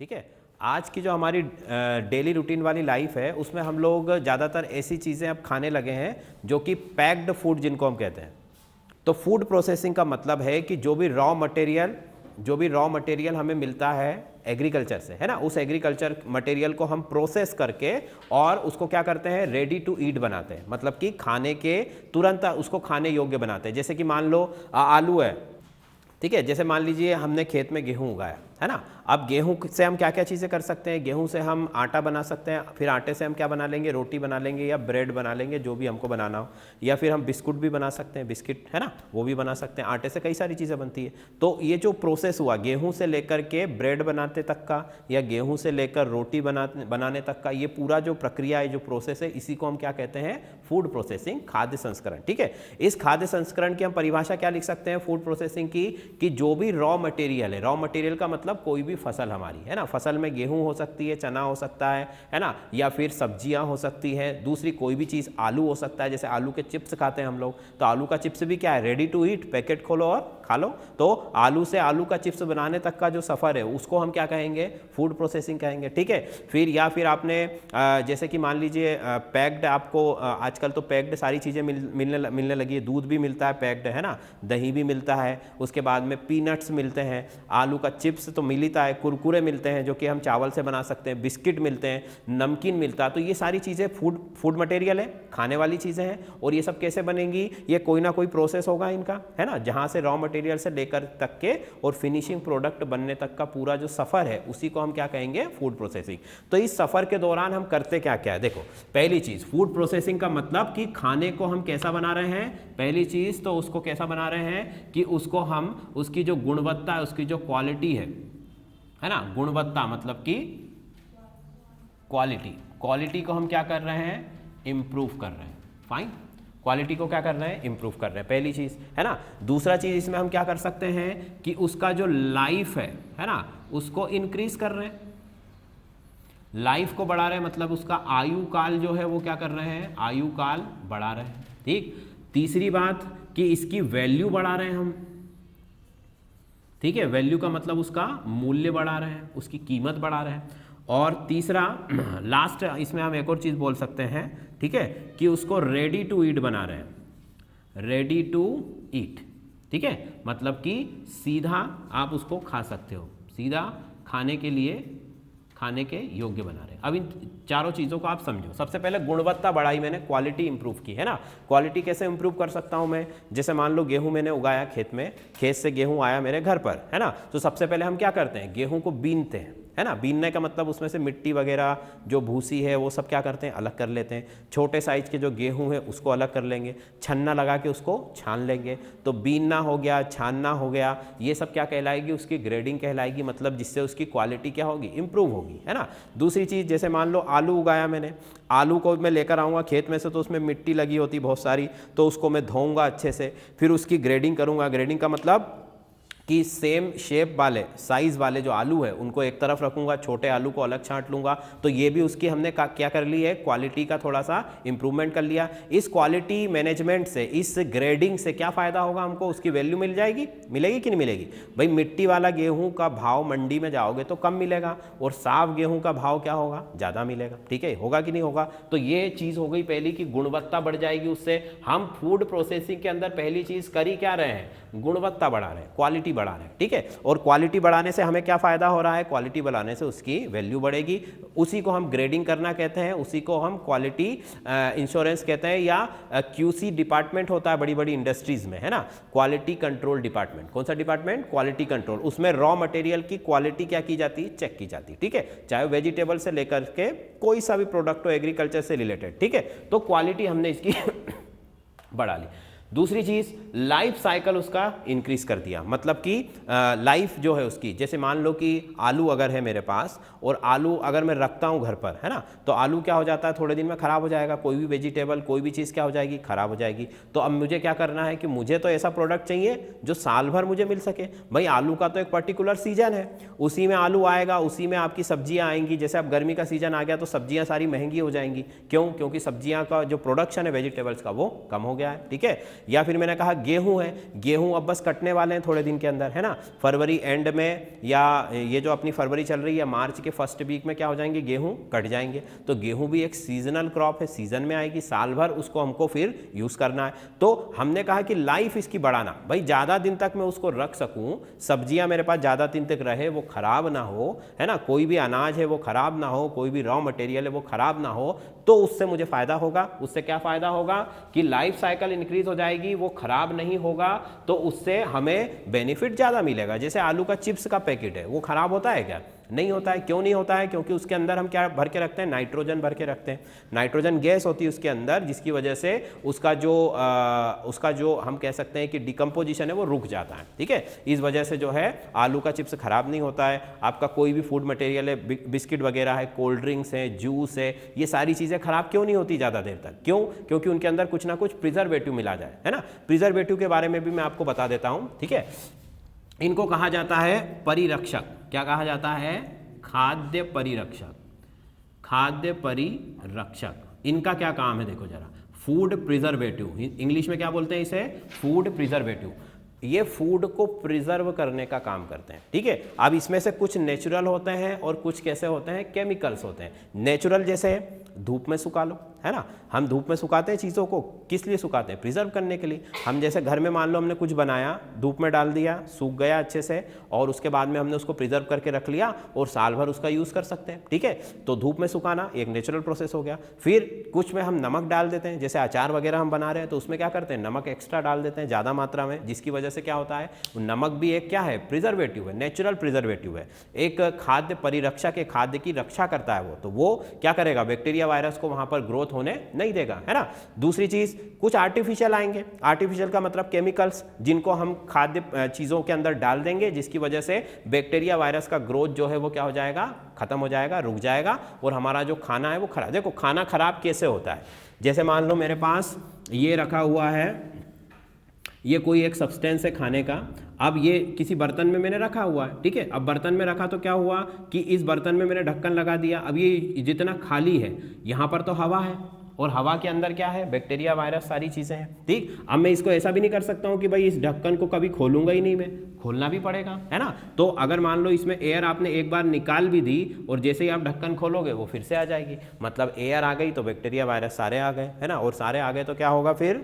ठीक है। आज की जो हमारी डेली रूटीन वाली लाइफ है उसमें हम लोग ज़्यादातर ऐसी चीज़ें अब खाने लगे हैं जो कि पैक्ड फूड जिनको हम कहते हैं। तो फूड प्रोसेसिंग का मतलब है कि जो भी रॉ मटेरियल हमें मिलता है एग्रीकल्चर से, है ना, उस एग्रीकल्चर मटेरियल को हम प्रोसेस करके और उसको क्या करते हैं, रेडी टू ईट बनाते हैं, मतलब कि खाने के तुरंत उसको खाने योग्य बनाते हैं। जैसे कि मान लो आलू है, ठीक है, जैसे मान लीजिए हमने खेत में गेहूं उगाया, है ना। अब गेहूं से हम क्या क्या चीज़ें कर सकते हैं, गेहूं से हम आटा बना सकते हैं, फिर आटे से हम क्या बना लेंगे, रोटी बना लेंगे या ब्रेड बना लेंगे, जो भी हमको बनाना हो, या फिर हम बिस्कुट भी बना सकते हैं, बिस्किट, है ना, वो भी बना सकते हैं। आटे से कई सारी चीज़ें बनती है। तो ये जो प्रोसेस हुआ गेहूँ से लेकर के ब्रेड बनाते तक का या गेहूँ से लेकर रोटी बनाने तक का, ये पूरा जो प्रक्रिया है, जो प्रोसेस है, इसी को हम क्या कहते हैं, फूड प्रोसेसिंग, खाद्य संस्करण। ठीक है, इस खाद्य संस्करण की हम परिभाषा क्या लिख सकते हैं फूड प्रोसेसिंग की, कि जो भी रॉ मटेरियल है, रॉ मटेरियल का मतलब कोई भी फसल हमारी, है ना, फसल में गेहूं हो सकती है, चना हो सकता है ना, या फिर सब्जियां हो सकती हैं, दूसरी कोई भी चीज़, आलू हो सकता है, जैसे आलू के चिप्स खाते हैं हम लोग, तो आलू का चिप्स भी क्या है, रेडी टू ईट, पैकेट खोलो और खा लो। तो आलू से आलू का चिप्स बनाने तक का जो सफ़र है उसको हम क्या कहेंगे, फूड प्रोसेसिंग कहेंगे। ठीक है, फिर या फिर आपने जैसे कि मान लीजिए पैक्ड, आपको आजकल तो पैक्ड सारी चीज़ें मिलने लगी है, दूध भी मिलता है पैक्ड, है ना, दही भी मिलता है, उसके बाद में पीनट्स मिलते हैं, आलू का चिप्स तो मिलता है, कुरकुरे मिलते हैं जो कि हम चावल से बना सकते हैं, बिस्किट मिलते हैं, नमकीन मिलता है। तो ये सारी चीज़ें फूड मटेरियल है, खाने वाली चीज़ें हैं। और ये सब कैसे बनेंगी, ये कोई ना कोई प्रोसेस होगा इनका, है ना, जहाँ से रॉ मटेरियल से लेकर तक के और फिनिशिंग प्रोडक्ट बनने तक का पूरा जो सफ़र है उसी को हम क्या कहेंगे, फूड प्रोसेसिंग। तो इस सफ़र के दौरान हम करते क्या क्या है, देखो, पहली चीज़ फूड प्रोसेसिंग का मतलब कि खाने को हम कैसा बना रहे हैं, पहली चीज़ तो उसको कैसा बना रहे हैं कि उसको हम, उसकी जो गुणवत्ता है, उसकी जो क्वालिटी है ना, गुणवत्ता मतलब कि क्वालिटी को हम क्या कर रहे हैं, इंप्रूव कर रहे हैं। फाइन, क्वालिटी को क्या कर रहे हैं, इंप्रूव कर रहे हैं, पहली चीज़, है ना। दूसरा चीज़ इसमें हम क्या कर सकते हैं कि उसका जो लाइफ है ना, उसको इंक्रीज कर रहे हैं, लाइफ को बढ़ा रहे हैं, मतलब उसका आयु काल जो है वो क्या कर रहे हैं, आयु काल बढ़ा रहे हैं। ठीक, तीसरी बात कि इसकी वैल्यू बढ़ा रहे हैं हम, ठीक है, वैल्यू का मतलब उसका मूल्य बढ़ा रहे हैं, उसकी कीमत बढ़ा रहे हैं। और तीसरा लास्ट इसमें हम एक और चीज़ बोल सकते हैं, ठीक है, कि उसको रेडी टू ईट बना रहे हैं, रेडी टू ईट, ठीक है, मतलब कि सीधा आप उसको खा सकते हो, सीधा खाने के लिए, खाने के योग्य बना रहे हैं। अब इन चारों चीज़ों को आप समझो। सबसे पहले गुणवत्ता बढ़ाई मैंने, क्वालिटी इंप्रूव की, है ना। क्वालिटी कैसे इंप्रूव कर सकता हूं मैं, जैसे मान लो गेहूं मैंने उगाया खेत में, खेत से गेहूं आया मेरे घर पर, है ना, तो सबसे पहले हम क्या करते हैं, गेहूं को बीनते हैं, है ना। बीनने का मतलब उसमें से मिट्टी वगैरह जो भूसी है वो सब क्या करते हैं, अलग कर लेते हैं। छोटे साइज के जो गेहूं है उसको अलग कर लेंगे, छन्ना लगा के उसको छान लेंगे। तो बीनना हो गया, छानना हो गया, ये सब क्या कहलाएगी, उसकी ग्रेडिंग कहलाएगी, मतलब जिससे उसकी क्वालिटी क्या होगी, इंप्रूव होगी, है ना। दूसरी चीज़, जैसे मान लो आलू उगाया मैंने, आलू को मैं लेकर आऊँगा खेत में से, तो उसमें मिट्टी लगी होती बहुत सारी, तो उसको मैं धोऊंगा अच्छे से, फिर उसकी ग्रेडिंग करूँगा। ग्रेडिंग का मतलब कि सेम शेप वाले, साइज़ वाले जो आलू है उनको एक तरफ रखूंगा, छोटे आलू को अलग छांट लूंगा। तो ये भी उसकी हमने क्या कर ली है, क्वालिटी का थोड़ा सा इंप्रूवमेंट कर लिया। इस क्वालिटी मैनेजमेंट से, इस ग्रेडिंग से क्या फ़ायदा होगा हमको, उसकी वैल्यू मिल जाएगी, मिलेगी कि नहीं मिलेगी। भाई मिट्टी वाला गेहूँ का भाव मंडी में जाओगे तो कम मिलेगा, और साफ गेहूँ का भाव क्या होगा, ज़्यादा मिलेगा। ठीक है, होगा कि नहीं होगा। तो ये चीज़ हो गई पहली की गुणवत्ता बढ़ जाएगी उससे। हम फूड प्रोसेसिंग के अंदर पहली चीज़ कर ही क्या रहे हैं, गुणवत्ता बढ़ा रहे हैं, क्वालिटी बढ़ा रहे हैं। ठीक है, और क्वालिटी बढ़ाने से हमें क्या फायदा हो रहा है, क्वालिटी बढ़ाने से उसकी वैल्यू बढ़ेगी। उसी को हम ग्रेडिंग करना कहते हैं, उसी को हम क्वालिटी इंश्योरेंस कहते हैं, या QC डिपार्टमेंट होता है बड़ी बड़ी इंडस्ट्रीज में, है ना, क्वालिटी कंट्रोल डिपार्टमेंट। कौन सा डिपार्टमेंट, क्वालिटी कंट्रोल। उसमें रॉ मटेरियल की क्वालिटी क्या की जाती है, चेक की जाती है। ठीक है, चाहे वेजिटेबल से लेकर के कोई सा भी प्रोडक्ट हो एग्रीकल्चर से रिलेटेड। ठीक है, तो क्वालिटी हमने इसकी बढ़ा ली। दूसरी चीज़, लाइफ साइकिल उसका इंक्रीज कर दिया, मतलब कि लाइफ जो है उसकी, जैसे मान लो कि आलू अगर है मेरे पास, और आलू अगर मैं रखता हूँ घर पर, है ना, तो आलू क्या हो जाता है, थोड़े दिन में ख़राब हो जाएगा। कोई भी वेजिटेबल, कोई भी चीज़ क्या हो जाएगी, ख़राब हो जाएगी। तो अब मुझे क्या करना है कि मुझे तो ऐसा प्रोडक्ट चाहिए जो साल भर मुझे मिल सके। भाई आलू का तो एक पर्टिकुलर सीजन है, उसी में आलू आएगा, उसी में आपकी सब्जियाँ आएंगी। जैसे अब गर्मी का सीजन आ गया तो सब्जियाँ सारी महंगी हो जाएंगी। क्यों, क्योंकि सब्जियाँ का जो प्रोडक्शन है वेजिटेबल्स का वो कम हो गया है। ठीक है, या फिर मैंने कहा गेहूं है, गेहूं अब बस कटने वाले हैं थोड़े दिन के अंदर, है ना, फरवरी एंड में या ये जो अपनी फरवरी चल रही है मार्च के फर्स्ट वीक में क्या हो जाएंगे, गेहूं कट जाएंगे। तो गेहूं भी एक सीजनल क्रॉप है, सीजन में आएगी, साल भर उसको हमको फिर यूज करना है। तो हमने कहा कि लाइफ इसकी बढ़ाना, भाई ज्यादा दिन तक मैं उसको रख सकूं, सब्जियां मेरे पास ज्यादा दिन तक रहे, वो खराब ना हो, है ना, कोई भी अनाज है वो खराब ना हो, कोई भी रॉ मटेरियल है वो खराब ना हो, तो उससे मुझे फायदा होगा। उससे क्या फायदा होगा कि लाइफ साइकिल इंक्रीज हो जाएगी, वो खराब नहीं होगा, तो उससे हमें बेनिफिट ज्यादा मिलेगा। जैसे आलू का चिप्स का पैकेट है, वो खराब होता है क्या? नहीं होता है। क्यों नहीं होता है? क्योंकि उसके अंदर हम क्या भर के रखते हैं, नाइट्रोजन भर के रखते हैं। नाइट्रोजन गैस होती है उसके अंदर, जिसकी वजह से उसका जो हम कह सकते हैं कि डिकम्पोजिशन है वो रुक जाता है, ठीक है। इस वजह से जो है आलू का चिप्स खराब नहीं होता है। आपका कोई भी फूड मटेरियल है, बिस्किट वगैरह है, कोल्ड ड्रिंक्स है, जूस है, ये सारी चीज़ें खराब क्यों नहीं होती ज़्यादा देर तक? क्यों? क्योंकि उनके अंदर कुछ ना कुछ प्रिजर्वेटिव मिला जाए, है ना। प्रिजर्वेटिव के बारे में भी मैं आपको बता देता हूँ, ठीक है। इनको कहा जाता है परिरक्षक। क्या कहा जाता है? खाद्य परिरक्षक। खाद्य परिरक्षक, इनका क्या काम है देखो जरा, फूड प्रिजर्वेटिव, इंग्लिश में क्या बोलते हैं इसे? Food preservative. ये फूड को प्रिजर्व करने का काम करते हैं, ठीक है। अब इसमें से कुछ नेचुरल होते हैं और कुछ कैसे होते हैं, केमिकल्स होते हैं। नेचुरल जैसे धूप में सुखा लो, है ना, हम धूप में सुखाते हैं चीज़ों को, किस लिए सुखाते हैं? प्रिजर्व करने के लिए। हम जैसे घर में मान लो हमने कुछ बनाया, धूप में डाल दिया, सूख गया अच्छे से, और उसके बाद में हमने उसको प्रिजर्व करके रख लिया और साल भर उसका यूज़ कर सकते हैं, ठीक है। तो धूप में सुखाना एक नेचुरल प्रोसेस हो गया। फिर कुछ में हम नमक डाल देते हैं, जैसे अचार वगैरह हम बना रहे हैं तो उसमें क्या करते हैं, नमक एक्स्ट्रा डाल देते हैं ज़्यादा मात्रा में, जिसकी वजह से क्या होता है, नमक भी एक क्या है, प्रिजर्वेटिव है, नेचुरल प्रिजर्वेटिव है। एक खाद्य परिरक्षक के खाद्य की रक्षा करता है वो, तो वो क्या करेगा, बैक्टीरिया वायरस को वहां पर ग्रोथ होने नहीं देगा, है ना। दूसरी चीज, कुछ आर्टिफिशियल आएंगे। आर्टिफिशियल का मतलब केमिकल्स, जिनको हम खाद्य चीजों के अंदर डाल देंगे, जिसकी वजह से बैक्टीरिया वायरस का ग्रोथ जो है वो क्या हो जाएगा, खत्म हो जाएगा, रुक जाएगा, और हमारा जो खाना है वो खराब। देखो खाना खराब कैसे होता है, जैसे मान लो मेरे पास ये रखा हुआ है, ये कोई एक सब्सटेंस है खाने का, अब ये किसी बर्तन में मैंने रखा हुआ है, ठीक है। अब बर्तन में रखा तो क्या हुआ कि इस बर्तन में मैंने ढक्कन लगा दिया, अब ये जितना खाली है यहाँ पर तो हवा है, और हवा के अंदर क्या है, बैक्टीरिया वायरस सारी चीज़ें हैं, ठीक। अब मैं इसको ऐसा भी नहीं कर सकता हूँ कि भाई इस ढक्कन को कभी खोलूंगा ही नहीं, मैं खोलना भी पड़ेगा, है ना। तो अगर मान लो इसमें एयर आपने एक बार निकाल भी दी और जैसे ही आप ढक्कन खोलोगे वो फिर से आ जाएगी, मतलब एयर आ गई तो बैक्टीरिया वायरस सारे आ गए, है ना, और सारे आ गए तो क्या होगा, फिर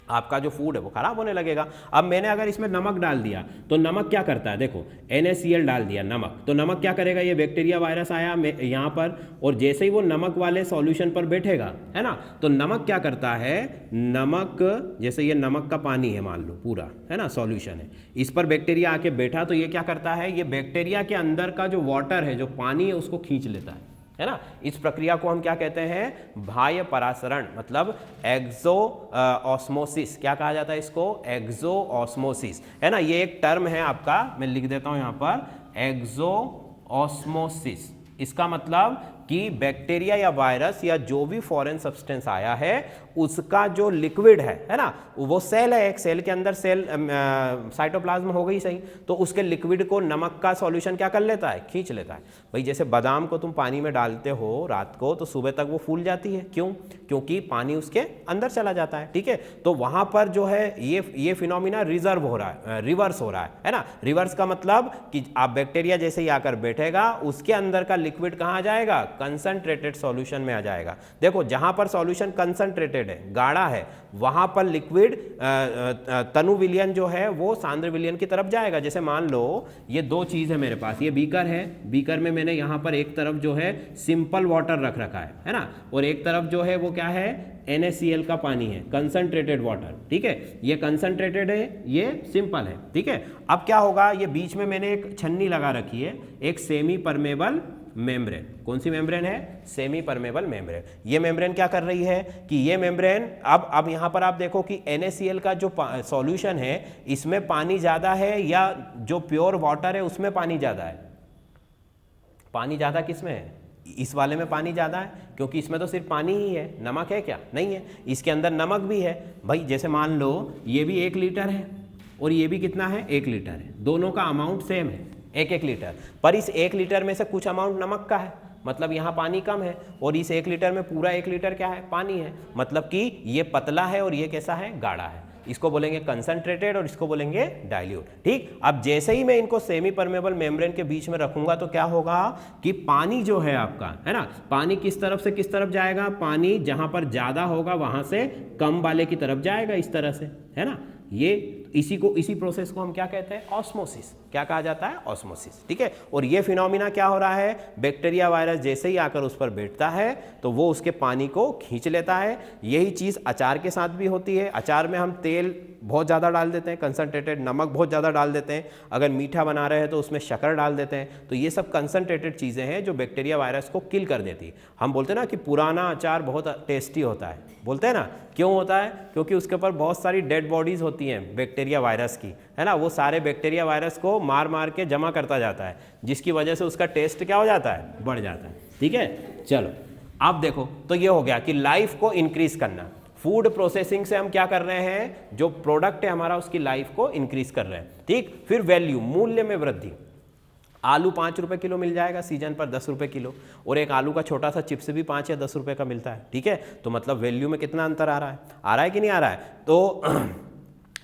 आपका जो फूड है वो खराब होने लगेगा। अब मैंने अगर इसमें नमक डाल दिया तो नमक क्या करता है, देखो NaCl डाल दिया नमक, तो नमक क्या करेगा, ये बैक्टीरिया वायरस आया यहाँ पर, और जैसे ही वो नमक वाले सॉल्यूशन पर बैठेगा, है ना, तो नमक क्या करता है, नमक जैसे ये नमक का पानी है मान लो पूरा, है ना, सॉल्यूशन है, इस पर बैक्टीरिया आके बैठा तो ये क्या करता है, ये बैक्टीरिया के अंदर का जो वाटर है, जो पानी है, उसको खींच लेता है ना। इस प्रक्रिया को हम क्या कहते हैं, बाह्य परासरण, मतलब एक्सो ऑस्मोसिस। क्या कहा जाता है इसको, एक्सो ऑस्मोसिस, है ना। ये एक टर्म है आपका, मैं लिख देता हूं यहां पर, एक्सो ऑस्मोसिस। इसका मतलब कि बैक्टीरिया या वायरस या जो भी फॉरेन सब्सटेंस आया है उसका जो लिक्विड है ना, वो सेल है, एक सेल के अंदर सेल साइटोप्लाज्म हो गई सही, तो उसके लिक्विड को नमक का सॉल्यूशन क्या कर लेता है, खींच लेता है। भाई जैसे बादाम को तुम पानी में डालते हो रात को तो सुबह तक वो फूल जाती है, क्यों, क्योंकि पानी उसके अंदर चला जाता है, ठीक है। तो वहां पर जो है ये फिनोमिना रिजर्व हो रहा है, रिवर्स हो रहा है ना। रिवर्स का मतलब कि आप बैक्टीरिया जैसे ही आकर बैठेगा उसके अंदर का लिक्विड कहाँ जाएगा, कंसंट्रेटेड सॉल्यूशन में आ जाएगा। देखो जहां पर सॉल्यूशन कंसंट्रेटेड है, गाढ़ा है, वहां पर लिक्विड तनु विलयन जो है वो सांद्र विलयन की तरफ जाएगा। जैसे मान लो ये दो चीज है मेरे पास, ये बीकर है, बीकर में मैंने यहां पर एक तरफ जो है सिंपल वाटर रख रखा है ना, और एक तरफ जो है वो क्या है, NaCl का पानी है, कंसंट्रेटेड वाटर, ठीक है। ये कंसंट्रेटेड है, ये सिंपल है, ठीक है। अब क्या होगा, ये बीच में मैंने एक छन्नी लगा रखी है, एक सेमी परमेबल मेम्ब्रेन। कौन सी मेम्ब्रेन है, सेमी परमेबल मेम्ब्रेन। ये मेम्ब्रेन क्या कर रही है कि ये मेम्ब्रेन, अब यहां पर आप देखो कि NaCl का जो सॉल्यूशन है इसमें पानी ज्यादा है या जो प्योर वाटर है उसमें पानी ज्यादा है, पानी ज्यादा किसमें है, इस वाले में पानी ज़्यादा है, क्योंकि इसमें तो सिर्फ पानी ही है, नमक है क्या, नहीं है, इसके अंदर नमक भी है। भाई जैसे मान लो ये भी 1 लीटर है और ये भी कितना है, 1 लीटर है, दोनों का अमाउंट सेम है, 1-1 लीटर, पर इस 1 लीटर में से कुछ अमाउंट नमक का है, मतलब यहाँ पानी कम है, और इस 1 लीटर में पूरा 1 लीटर क्या है, पानी है, मतलब कि ये पतला है और ये कैसा है, गाढ़ा है। इसको बोलेंगे कंसंट्रेटेड और इसको बोलेंगे डाइल्यूट। ठीक, अब जैसे ही मैं इनको सेमी परमेबल मेम्ब्रेन के बीच में रखूंगा तो क्या होगा कि पानी जो है आपका, है ना, पानी किस तरफ से किस तरफ जाएगा, पानी जहां पर ज्यादा होगा वहां से कम वाले की तरफ जाएगा, इस तरह से, है ना। ये इसी प्रोसेस को हम क्या कहते हैं, ऑस्मोसिस। क्या कहा जाता है, ऑस्मोसिस। ठीक है, और ये फिनोमिना क्या हो रहा है, बैक्टीरिया वायरस जैसे ही आकर उस पर बैठता है तो वो उसके पानी को खींच लेता है। यही चीज अचार के साथ भी होती है। अचार में हम तेल बहुत ज़्यादा डाल देते हैं, कंसनट्रेटेड, नमक बहुत ज़्यादा डाल देते हैं, अगर मीठा बना रहे हैं तो उसमें शक्कर डाल देते हैं। तो ये सब कंसनट्रेटेड चीज़ें हैं जो बैक्टीरिया वायरस को किल कर देती है। हम बोलते हैं ना कि पुराना अचार बहुत टेस्टी होता है, बोलते हैं ना, क्यों होता है, क्योंकि उसके ऊपर बहुत सारी डेड बॉडीज होती हैं बैक्टीरिया वायरस की, है ना, वो सारे बैक्टीरिया वायरस को मार मार के जमा करता जाता है, जिसकी वजह से उसका टेस्ट क्या हो जाता है, बढ़ जाता है। ठीक है, चलो अब देखो, तो ये हो गया कि लाइफ को इंक्रीज करना। फूड प्रोसेसिंग से हम क्या कर रहे हैं, जो प्रोडक्ट है हमारा उसकी लाइफ को इंक्रीज कर रहे हैं। ठीक, फिर वैल्यू, मूल्य में वृद्धि। आलू 5 रुपए किलो मिल जाएगा सीजन पर 10 रुपए किलो, और एक आलू का छोटा सा चिप्स भी 5 या 10 रुपए का मिलता है। ठीक है, तो मतलब वैल्यू में कितना अंतर आ रहा है कि नहीं आ रहा है। तो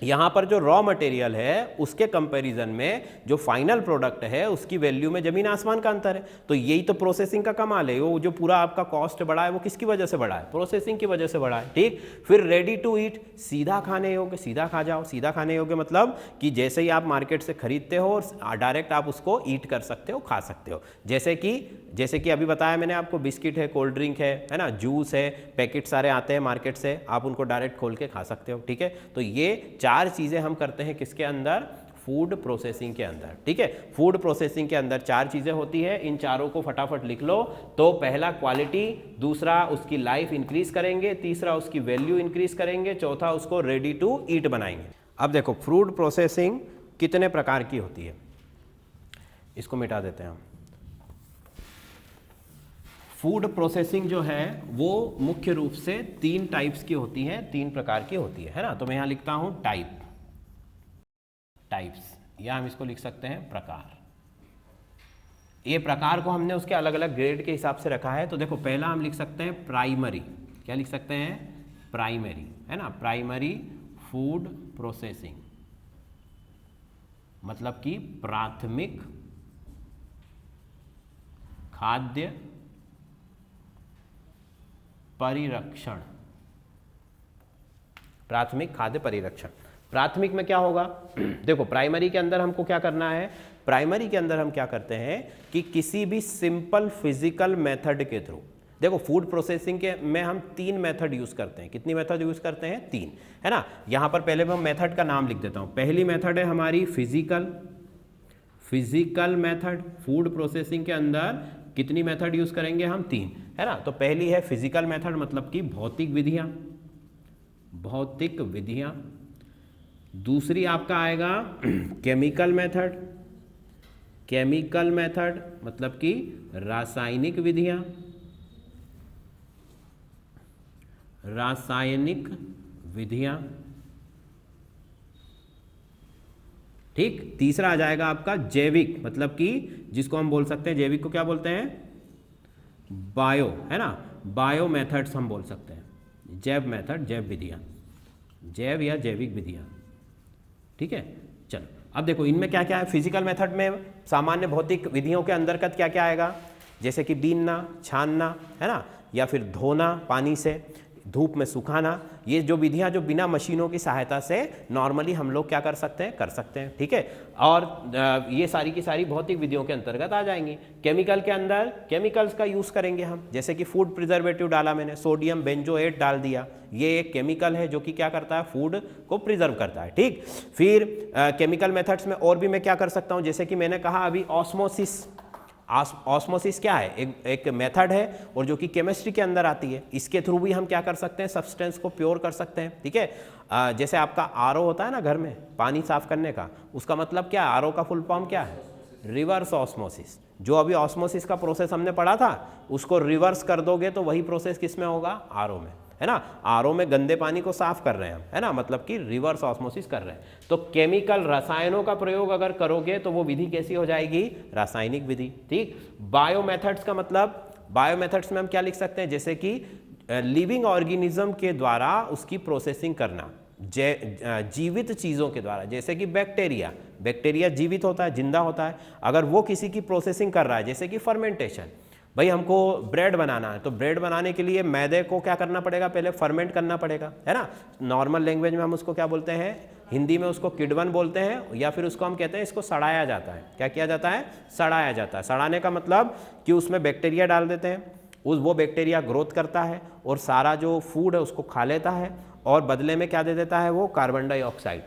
यहाँ पर जो रॉ मटेरियल है उसके कंपैरिजन में जो फाइनल प्रोडक्ट है उसकी वैल्यू में जमीन आसमान का अंतर है। तो यही तो प्रोसेसिंग का कमाल है। वो जो पूरा आपका कॉस्ट बढ़ा है वो किसकी वजह से बढ़ा है, प्रोसेसिंग की वजह से बढ़ा है। ठीक, फिर रेडी टू ईट, सीधा खाने योग्य, सीधा खा जाओ। सीधा खाने योग्य मतलब कि जैसे ही आप मार्केट से खरीदते हो और डायरेक्ट आप उसको ईट कर सकते हो, खा सकते हो। जैसे कि अभी बताया मैंने आपको, बिस्किट है, कोल्ड ड्रिंक है ना, जूस है, पैकेट सारे आते हैं मार्केट से, आप उनको डायरेक्ट खोल के खा सकते हो। ठीक है, तो ये 4 चीजें हम करते हैं किसके अंदर, फूड प्रोसेसिंग के अंदर। ठीक है, फूड प्रोसेसिंग के अंदर 4 चीजें होती है। इन चारों को फटाफट लिख लो। तो पहला क्वालिटी, दूसरा उसकी लाइफ इंक्रीज करेंगे, तीसरा उसकी वैल्यू इंक्रीज करेंगे, चौथा उसको रेडी टू ईट बनाएंगे। अब देखो फूड प्रोसेसिंग कितने प्रकार की होती है, इसको मिटा देते हैं हम। फूड प्रोसेसिंग जो है वो मुख्य रूप से 3 टाइप्स की होती है, 3 प्रकार की होती है ना। तो मैं यहां लिखता हूं टाइप्स, या हम इसको लिख सकते हैं प्रकार। ये प्रकार को हमने उसके अलग अलग ग्रेड के हिसाब से रखा है। तो देखो पहला हम लिख सकते हैं प्राइमरी। क्या लिख सकते हैं, प्राइमरी, है ना, प्राइमरी फूड प्रोसेसिंग, मतलब कि प्राथमिक खाद्य परिरक्षण। प्राथमिक खाद्य परिरक्षण, प्राथमिक में क्या होगा देखो प्राइमरी के अंदर हमको क्या करना है, प्राइमरी के अंदर हम क्या करते हैं कि किसी भी सिंपल फिजिकल मेथड के थ्रू, देखो फूड प्रोसेसिंग के में हम 3 मेथड यूज करते हैं। कितनी मेथड यूज करते हैं, 3, है ना। यहां पर पहले मैं मेथड का नाम लिख देता हूं। पहली मेथड है हमारी फिजिकल मेथड। फूड प्रोसेसिंग के अंदर कितनी मेथड यूज करेंगे हम, 3, है ना। तो पहली है फिजिकल मेथड, मतलब कि भौतिक विधियां। दूसरी आपका आएगा केमिकल मेथड, मतलब कि रासायनिक विधियां। ठीक, तीसरा आ जाएगा आपका जैविक, मतलब कि जिसको हम बोल सकते हैं, जैविक को क्या बोलते हैं, बायो, है ना, बायो मेथड्स हम बोल सकते हैं, जैव मेथड, जैव या जैविक विधियां। ठीक है, चलो अब देखो इनमें क्या क्या है। फिजिकल मेथड में सामान्य भौतिक विधियों के अंतर्गत क्या क्या आएगा, जैसे कि बीनना, छानना, है ना, या फिर धोना पानी से, धूप में सुखाना। ये जो विधियां जो बिना मशीनों की सहायता से नॉर्मली हम लोग क्या कर सकते हैं। ठीक है, और ये सारी की सारी भौतिक विधियों के अंतर्गत आ जाएंगी। केमिकल के अंदर केमिकल्स का यूज करेंगे हम, जैसे कि फूड प्रिजर्वेटिव डाला मैंने, सोडियम बेंजोएट डाल दिया, ये एक केमिकल है जो कि क्या करता है, फूड को प्रिजर्व करता है। ठीक, फिर केमिकल मेथड्स में और भी मैं क्या कर सकता हूँ, जैसे कि मैंने कहा अभी ऑस्मोसिस क्या है, एक मेथड है और जो कि केमिस्ट्री के अंदर आती है। इसके थ्रू भी हम क्या कर सकते हैं, सब्सटेंस को प्योर कर सकते हैं। ठीक है, जैसे आपका आरओ होता है ना घर में पानी साफ करने का, उसका मतलब क्या है, आरओ का फुल फॉर्म क्या है, रिवर्स ऑस्मोसिस। जो अभी ऑस्मोसिस का प्रोसेस हमने पढ़ा था उसको रिवर्स कर दोगे तो वही प्रोसेस किस में होगा, आरओ में, है ना। आरओ में गंदे पानी को साफ कर रहे हैं हम, है ना, मतलब कि रिवर्स ऑस्मोसिस कर रहे हैं। तो केमिकल रसायनों का प्रयोग अगर करोगे तो वो विधि कैसी हो जाएगी, रासायनिक विधि। ठीक, बायो मेथड्स का मतलब, बायो मेथड्स में हम क्या लिख सकते हैं, जैसे कि लिविंग ऑर्गेनिज्म के द्वारा उसकी प्रोसेसिंग करना, जीवित चीज़ों के द्वारा, जैसे कि बैक्टीरिया, बैक्टीरिया जीवित होता है, जिंदा होता है, अगर वो किसी की प्रोसेसिंग कर रहा है, जैसे कि फर्मेंटेशन, भाई हमको ब्रेड बनाना है तो ब्रेड बनाने के लिए मैदे को क्या करना पड़ेगा, पहले फर्मेंट करना पड़ेगा, है ना। नॉर्मल लैंग्वेज में हम उसको क्या बोलते हैं, हिंदी में उसको किडवन बोलते हैं, या फिर उसको हम कहते हैं इसको सड़ाया जाता है। क्या किया जाता है, सड़ाया जाता है। सड़ाने का मतलब कि उसमें बैक्टीरिया डाल देते हैं, वो बैक्टीरिया ग्रोथ करता है और सारा जो फूड है उसको खा लेता है, और बदले में क्या दे देता है, वो कार्बन डाइऑक्साइड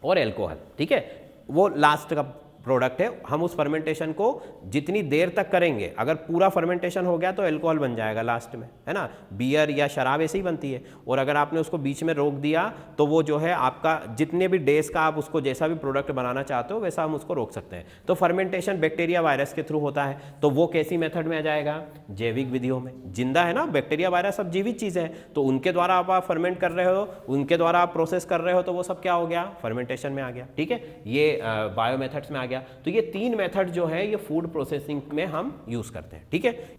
और एल्कोहल, ठीक है, वो लास्ट का प्रोडक्ट है। हम उस फर्मेंटेशन को जितनी देर तक करेंगे, अगर पूरा फर्मेंटेशन हो गया तो एल्कोहल बन जाएगा लास्ट में, है ना। बियर या शराब ऐसे ही बनती है, और अगर आपने उसको बीच में रोक दिया तो वो जो है आपका जितने भी डेज का आप उसको जैसा भी प्रोडक्ट बनाना चाहते हो वैसा हम उसको रोक सकते हैं। तो फर्मेंटेशन बैक्टीरिया वायरस के थ्रू होता है, तो वो कैसी मेथड में आ जाएगा, जैविक विधियों में। जिंदा है ना, बैक्टीरिया वायरस सब जीवित चीज़ें हैं, तो उनके द्वारा आप फर्मेंट कर रहे हो, उनके द्वारा आप प्रोसेस कर रहे हो, तो वो सब क्या हो गया, फर्मेंटेशन में आ गया, ठीक है। ये बायो मेथड्स में आ गया। तो ये 3 मेथड जो है ये फूड प्रोसेसिंग में हम यूज करते हैं, ठीक है।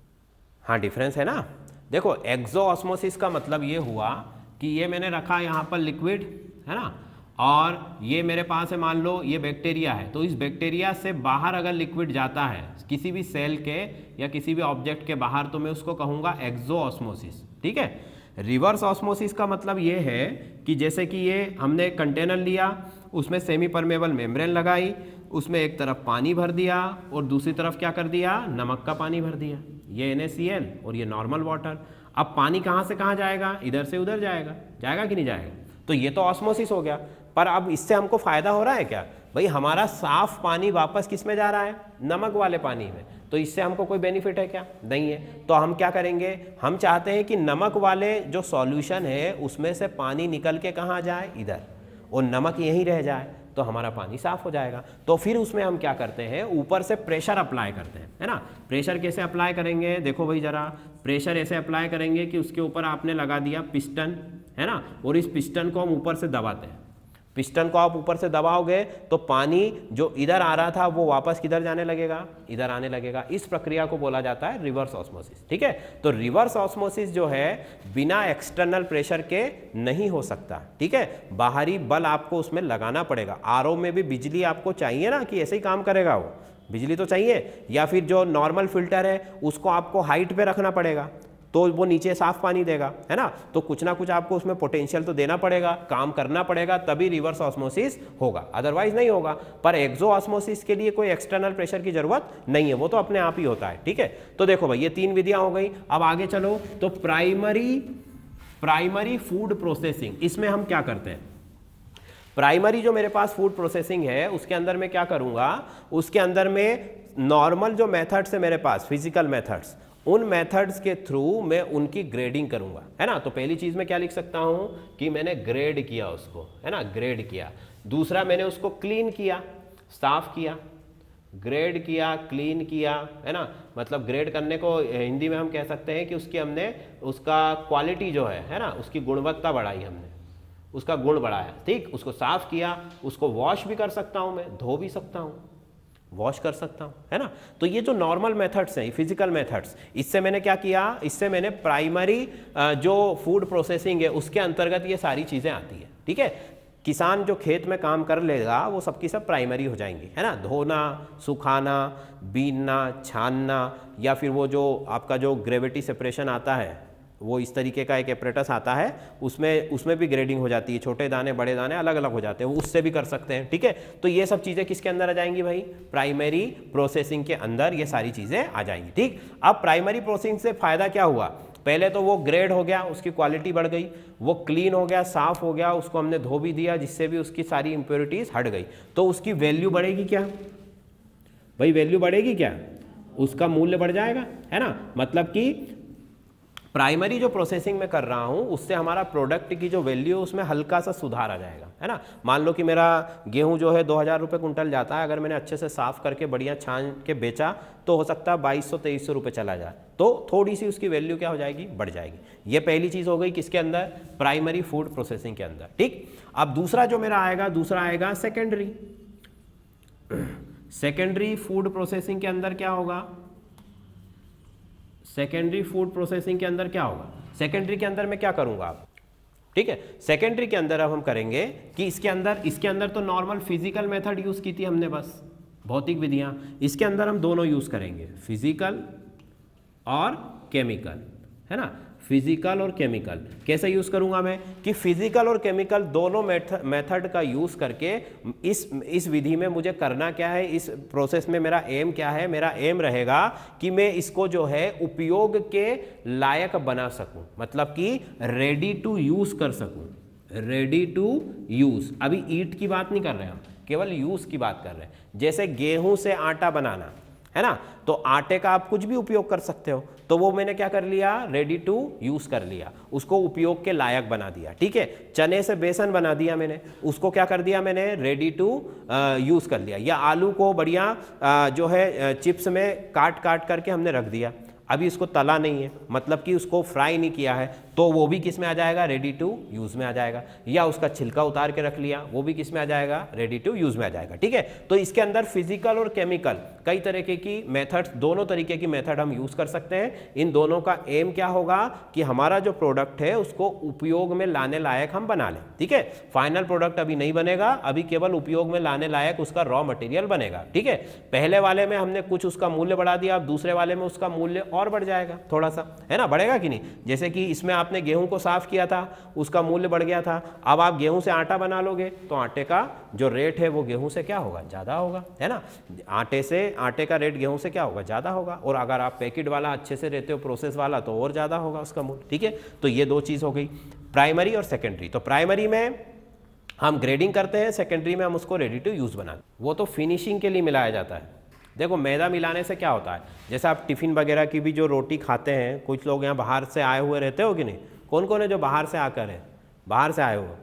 हाँ, डिफरेंस है ना। देखो, एक्सोऑस्मोसिस का मतलब ये हुआ कि ये मैंने रखा यहाँ पर लिक्विड, है ना, और ये मेरे पास है, मान लो ये बैक्टीरिया है, तो इस बैक्टीरिया से बाहर अगर लिक्विड जाता है किसी भी सेल के या किसी भी ऑब्जेक्ट के बाहर, तो मैं उसको कहूँगा एक्सोऑस्मोसिस, ठीक है। रिवर्स ऑस्मोसिस का मतलब ये है कि जैसे कि ये हमने कंटेनर लिया, उसमें सेमी परमेबल मेम्ब्रेन लगाई, उसमें एक तरफ पानी भर दिया और दूसरी तरफ क्या कर दिया, नमक का पानी भर दिया, ये NaCl और ये नॉर्मल वाटर। अब पानी कहाँ से कहाँ जाएगा, इधर से उधर जाएगा, जाएगा कि नहीं जाएगा, तो ये तो ऑस्मोसिस हो गया। पर अब इससे हमको फायदा हो रहा है क्या, भाई हमारा साफ पानी वापस किस में जा रहा है, नमक वाले पानी में, तो इससे हमको कोई बेनिफिट है क्या, नहीं है। तो हम क्या करेंगे, हम चाहते हैं कि नमक वाले जो सॉल्यूशन है उसमें से पानी निकल के कहाँ जाए, इधर, और नमक यहीं रह जाए, तो हमारा पानी साफ हो जाएगा। तो फिर उसमें हम क्या करते हैं, ऊपर से प्रेशर अप्लाई करते हैं, है ना। प्रेशर कैसे अप्लाई करेंगे, देखो भाई जरा, प्रेशर ऐसे अप्लाई करेंगे कि उसके ऊपर आपने लगा दिया पिस्टन, है ना, और इस पिस्टन को हम ऊपर से दबाते हैं। पिस्टन को आप ऊपर से दबाओगे तो पानी जो इधर आ रहा था वो वापस किधर जाने लगेगा, इधर आने लगेगा। इस प्रक्रिया को बोला जाता है रिवर्स ऑस्मोसिस, ठीक है। तो रिवर्स ऑस्मोसिस जो है बिना एक्सटर्नल प्रेशर के नहीं हो सकता, ठीक है, बाहरी बल आपको उसमें लगाना पड़ेगा। आरओ में भी बिजली आपको चाहिए ना, कि ऐसे ही काम करेगा वो, बिजली तो चाहिए, या फिर जो नॉर्मल फिल्टर है उसको आपको हाइट पे रखना पड़ेगा तो वो नीचे साफ पानी देगा, है ना। तो कुछ ना कुछ आपको उसमें पोटेंशियल तो देना पड़ेगा, काम करना पड़ेगा, तभी रिवर्स ऑस्मोसिस होगा, अदरवाइज नहीं होगा। पर एक्सो ऑस्मोसिस के लिए कोई एक्सटर्नल प्रेशर की जरूरत नहीं है, वो तो अपने आप ही होता है, ठीक है। तो देखो भाई ये 3 विधियां हो गई। अब आगे चलो, तो प्राइमरी फूड प्रोसेसिंग, इसमें हम क्या करते हैं, प्राइमरी जो मेरे पास फूड प्रोसेसिंग है उसके अंदर मैं क्या करूंगा, उसके अंदर में नॉर्मल जो मेथड्स है मेरे पास, फिजिकल मेथड्स, उन मेथड्स के थ्रू मैं उनकी ग्रेडिंग करूंगा, है ना। तो पहली चीज मैं क्या लिख सकता हूं कि मैंने ग्रेड किया उसको, है ना, ग्रेड किया। दूसरा, मैंने उसको क्लीन किया, साफ किया, ग्रेड किया, क्लीन किया, है ना। मतलब ग्रेड करने को हिंदी में हम कह सकते हैं कि उसकी हमने उसका क्वालिटी जो है ना, उसकी गुणवत्ता बढ़ाई, हमने उसका गुण बढ़ाया, ठीक। उसको साफ किया, उसको वॉश भी कर सकता हूं मैं, धो भी सकता हूं, वॉश कर सकता हूं, है ना। तो ये जो नॉर्मल मेथड्स हैं, फिजिकल मेथड्स, इससे मैंने क्या किया, इससे मैंने प्राइमरी जो फूड प्रोसेसिंग है उसके अंतर्गत ये सारी चीज़ें आती है, ठीक है। किसान जो खेत में काम कर लेगा वो सबकी सब प्राइमरी हो जाएंगी, है ना। धोना, सुखाना, बीनना, छानना, या फिर वो जो आपका जो ग्रेविटी सेपरेशन आता है, वो इस तरीके का एक एपरेटस आता है, उसमें भी ग्रेडिंग हो जाती है, छोटे दाने बड़े दाने अलग अलग हो जाते हैं, वो उससे भी कर सकते हैं, ठीक है। तो ये सब चीज़ें किसके अंदर आ जाएंगी भाई, प्राइमरी प्रोसेसिंग के अंदर ये सारी चीज़ें आ जाएंगी, ठीक। अब प्राइमरी प्रोसेसिंग से फायदा क्या हुआ, पहले तो वो ग्रेड हो गया, उसकी क्वालिटी बढ़ गई, वो क्लीन हो गया, साफ हो गया, उसको हमने धो भी दिया, जिससे भी उसकी सारी इंप्योरिटीज हट गई, तो उसकी वैल्यू बढ़ेगी क्या भाई, वैल्यू बढ़ेगी क्या, उसका मूल्य बढ़ जाएगा, है ना। मतलब कि प्राइमरी जो प्रोसेसिंग में कर रहा हूं उससे हमारा प्रोडक्ट की जो वैल्यू उसमें हल्का सा सुधार आ जाएगा, है ना। मान लो कि मेरा गेहूं जो है 2000 रुपये कुंटल जाता है, अगर मैंने अच्छे से साफ करके बढ़िया छान के बेचा तो हो सकता है 2200-2300 रुपये चला जाए, तो थोड़ी सी उसकी वैल्यू क्या हो जाएगी, बढ़ जाएगी। ये पहली चीज़ हो गई किसके अंदर, प्राइमरी फूड प्रोसेसिंग के अंदर, ठीक। अब दूसरा जो मेरा आएगा, दूसरा आएगा सेकेंडरी। सेकेंडरी फूड प्रोसेसिंग के अंदर क्या होगा, सेकेंडरी फूड प्रोसेसिंग के अंदर क्या होगा, सेकेंडरी के अंदर मैं क्या करूंगा आप, ठीक है। सेकेंडरी के अंदर अब हम करेंगे कि इसके अंदर तो नॉर्मल फिजिकल मेथड यूज की थी हमने, बस भौतिक विधियां। इसके अंदर हम दोनों यूज करेंगे, फिजिकल और केमिकल, है ना। फिजिकल और केमिकल कैसे यूज करूंगा मैं कि फिजिकल और केमिकल दोनों मेथड का यूज करके इस विधि में मुझे करना क्या है, इस प्रोसेस में मेरा एम क्या है। मेरा एम रहेगा कि मैं इसको जो है उपयोग के लायक बना सकूं, मतलब कि रेडी टू यूज कर सकूं, रेडी टू यूज। अभी ईट की बात नहीं कर रहे हम, केवल यूज की बात कर रहे हैं। जैसे गेहूं से आटा बनाना, है ना, तो आटे का आप कुछ भी उपयोग कर सकते हो, तो वो मैंने क्या कर लिया, रेडी टू यूज कर लिया, उसको उपयोग के लायक बना दिया। ठीक है। चने से बेसन बना दिया मैंने, उसको क्या कर दिया मैंने, रेडी टू यूज कर लिया। या आलू को बढ़िया जो है चिप्स में काट काट करके हमने रख दिया, अभी इसको तला नहीं है, मतलब कि उसको फ्राई नहीं किया है, तो वो भी किस में आ जाएगा, रेडी टू यूज में आ जाएगा। या उसका छिलका उतार के रख लिया, वो भी किस में आ जाएगा, रेडी टू यूज में आ जाएगा। ठीक है। तो इसके अंदर फिजिकल और केमिकल कई तरीके की मेथड्स, दोनों तरीके की मेथड हम यूज कर सकते हैं। इन दोनों का एम क्या होगा कि हमारा जो प्रोडक्ट है उसको उपयोग में लाने लायक हम बना लें। ठीक है। फाइनल प्रोडक्ट अभी नहीं बनेगा, अभी केवल उपयोग में लाने लायक उसका रॉ मटेरियल बनेगा। ठीक है। पहले वाले में हमने कुछ उसका मूल्य बढ़ा दिया, अब दूसरे वाले में उसका मूल्य और बढ़ जाएगा थोड़ा सा, है ना, बढ़ेगा कि नहीं। जैसे कि इसमें आपने गेहूं को साफ किया था, उसका मूल्य बढ़ गया था, अब आप गेहूं से आटा बना लोगे तो आटे का जो रेट है वो गेहूं से क्या होगा, ज्यादा होगा, है ना। आटे का रेट गेहूं से क्या होगा, ज्यादा होगा। और अगर आप पैकेट वाला अच्छे से रहते हो, प्रोसेस वाला, तो और ज्यादा होगा उसका मूल्य। ठीक है। तो ये दो चीज हो गई, प्राइमरी और सेकेंडरी। तो प्राइमरी में हम ग्रेडिंग करते हैं, सेकेंडरी में हम उसको रेडी टू यूज बनाते हैं। वो तो फिनिशिंग के लिए मिलाया जाता है। देखो मैदा मिलाने से क्या होता है, जैसे आप टिफ़िन वगैरह की भी जो रोटी खाते हैं, कुछ लोग यहाँ बाहर से आए हुए रहते हो कि नहीं, कौन कौन है जो बाहर से आकर है, बाहर से आए हुए,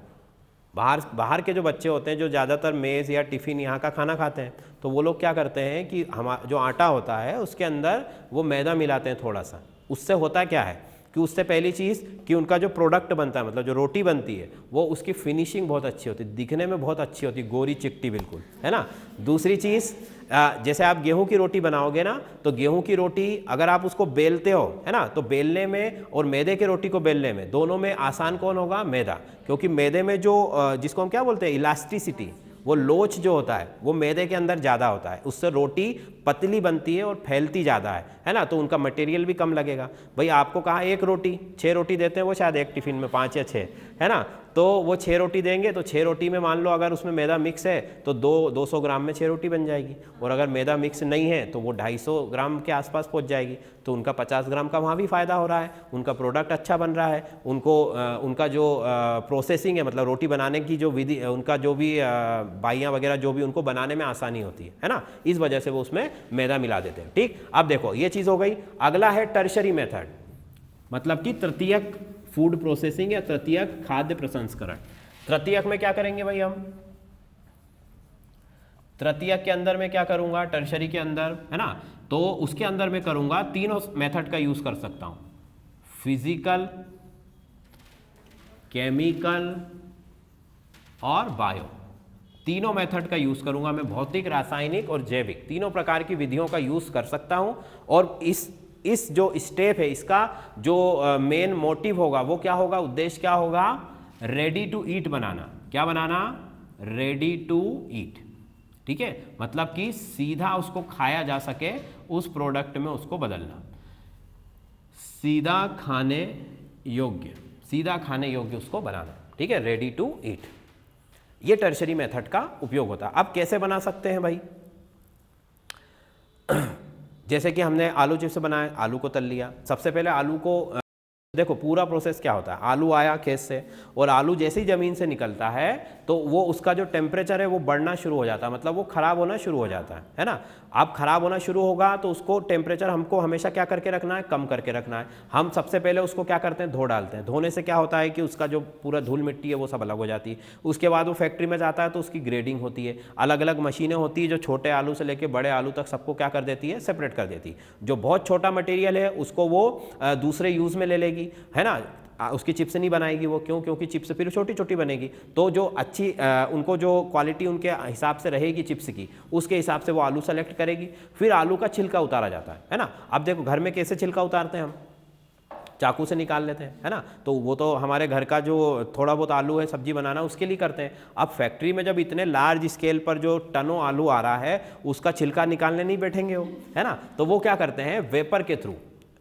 बाहर के जो बच्चे होते हैं जो ज़्यादातर मेज़ या टिफ़िन यहाँ का खाना खाते हैं, तो वो लोग क्या करते हैं कि जो आटा होता है उसके अंदर वो मैदा मिलाते हैं थोड़ा सा। उससे होता क्या है कि उससे पहली चीज़ कि उनका जो प्रोडक्ट बनता है, मतलब जो रोटी बनती है, वो उसकी फिनिशिंग बहुत अच्छी होती है, दिखने में बहुत अच्छी होती है, गोरी चिकटी बिल्कुल, है ना। दूसरी चीज़, जैसे आप गेहूं की रोटी बनाओगे ना, तो गेहूं की रोटी अगर आप उसको बेलते हो, है ना, तो बेलने में और मैदे की रोटी को बेलने में, दोनों में आसान कौन होगा, मैदा। क्योंकि मैदे में जो जिसको हम क्या बोलते हैं, इलास्टिसिटी, वो लोच जो होता है वो मैदे के अंदर ज़्यादा होता है, उससे रोटी पतली बनती है और फैलती ज़्यादा है ना। तो उनका मटेरियल भी कम लगेगा। भाई आपको कहाँ एक रोटी, 6 रोटी देते हैं वो, शायद एक टिफ़िन में 5 या 6, है ना। तो वो 6 रोटी देंगे, तो 6 रोटी में मान लो अगर उसमें मैदा मिक्स है तो 200 ग्राम में 6 रोटी बन जाएगी। और अगर मैदा मिक्स नहीं है तो वो 250 ग्राम के आसपास पहुंच जाएगी। तो उनका 50 ग्राम का वहाँ भी फ़ायदा हो रहा है, उनका प्रोडक्ट अच्छा बन रहा है, उनको उनका जो प्रोसेसिंग है, मतलब रोटी बनाने की जो विधि, उनका जो भी बाइयाँ वगैरह जो भी उनको बनाने में आसानी होती है ना, इस वजह से वो उसमें मैदा मिला देते हैं। ठीक। अब देखो ये चीज़ हो गई। अगला है टर्शरी मेथड, मतलब कि तृतीयक फूड प्रोसेसिंग या तृतीयक खाद्य प्रसंस्करण। तृतीयक में क्या करेंगे भाई, हम तृतीयक के अंदर में क्या करूंगा, टर्शरी के अंदर, है ना, तो उसके अंदर में करूंगा तीनों मेथड का यूज कर सकता हूं, फिजिकल, केमिकल और बायो। तीनों मेथड का यूज करूंगा मैं, भौतिक, रासायनिक और जैविक, तीनों प्रकार की विधियों का यूज कर सकता हूं। और इस जो स्टेप है, इसका जो मेन मोटिव होगा वो क्या होगा, उद्देश्य क्या होगा, रेडी टू ईट बनाना। क्या बनाना, रेडी टू ईट। ठीक है। मतलब कि सीधा उसको खाया जा सके, उस प्रोडक्ट में उसको बदलना, सीधा खाने योग्य उसको बनाना। ठीक है, रेडी टू ईट। ये टर्शरी मेथड का उपयोग होता है। अब कैसे बना सकते हैं भाई, जैसे कि हमने आलू चिप्स बनाए, आलू को तल लिया। सबसे पहले आलू को देखो पूरा प्रोसेस क्या होता है, आलू आया खेत से, और आलू जैसे ही ज़मीन से निकलता है तो वो उसका जो टेम्परेचर है वो बढ़ना शुरू हो जाता है, मतलब वो ख़राब होना शुरू हो जाता है ना। अब ख़राब होना शुरू होगा तो उसको टेम्परेचर हमको हमेशा क्या करके रखना है, कम करके रखना है। हम सबसे पहले उसको क्या करते हैं, धो डालते हैं। धोने से क्या होता है कि उसका जो पूरा धूल मिट्टी है वो सब अलग हो जाती है। उसके बाद वो फैक्ट्री में जाता है तो उसकी ग्रेडिंग होती है, अलग अलग मशीनें होती है जो छोटे आलू से लेकर बड़े आलू तक सबको क्या कर देती है, सेपरेट कर देती है। जो बहुत छोटा मटेरियल है उसको वो दूसरे यूज़ में ले लेगी, है ना, उसकी चिप्स नहीं बनाएगी वो, क्योंकि चिप्स फिर छोटी छोटी बनेगी। तो जो अच्छी उनको जो क्वालिटी उनके हिसाब से रहेगी चिप्स की, उसके हिसाब से वो आलू सेलेक्ट करेगी। फिर आलू का छिलका उतारा जाता है ना। अब देखो घर में कैसे छिलका उतारते हैं हम, चाकू से निकाल लेते हैं, है ना। तो वो तो हमारे घर का जो थोड़ा बहुत आलू है सब्जी बनाना उसके लिए करते हैं। अब फैक्ट्री में जब इतने लार्ज स्केल पर जो टनों आलू आ रहा है उसका छिलका निकालने नहीं बैठेंगे वो, है ना। तो वो क्या करते हैं, वेपर के थ्रू,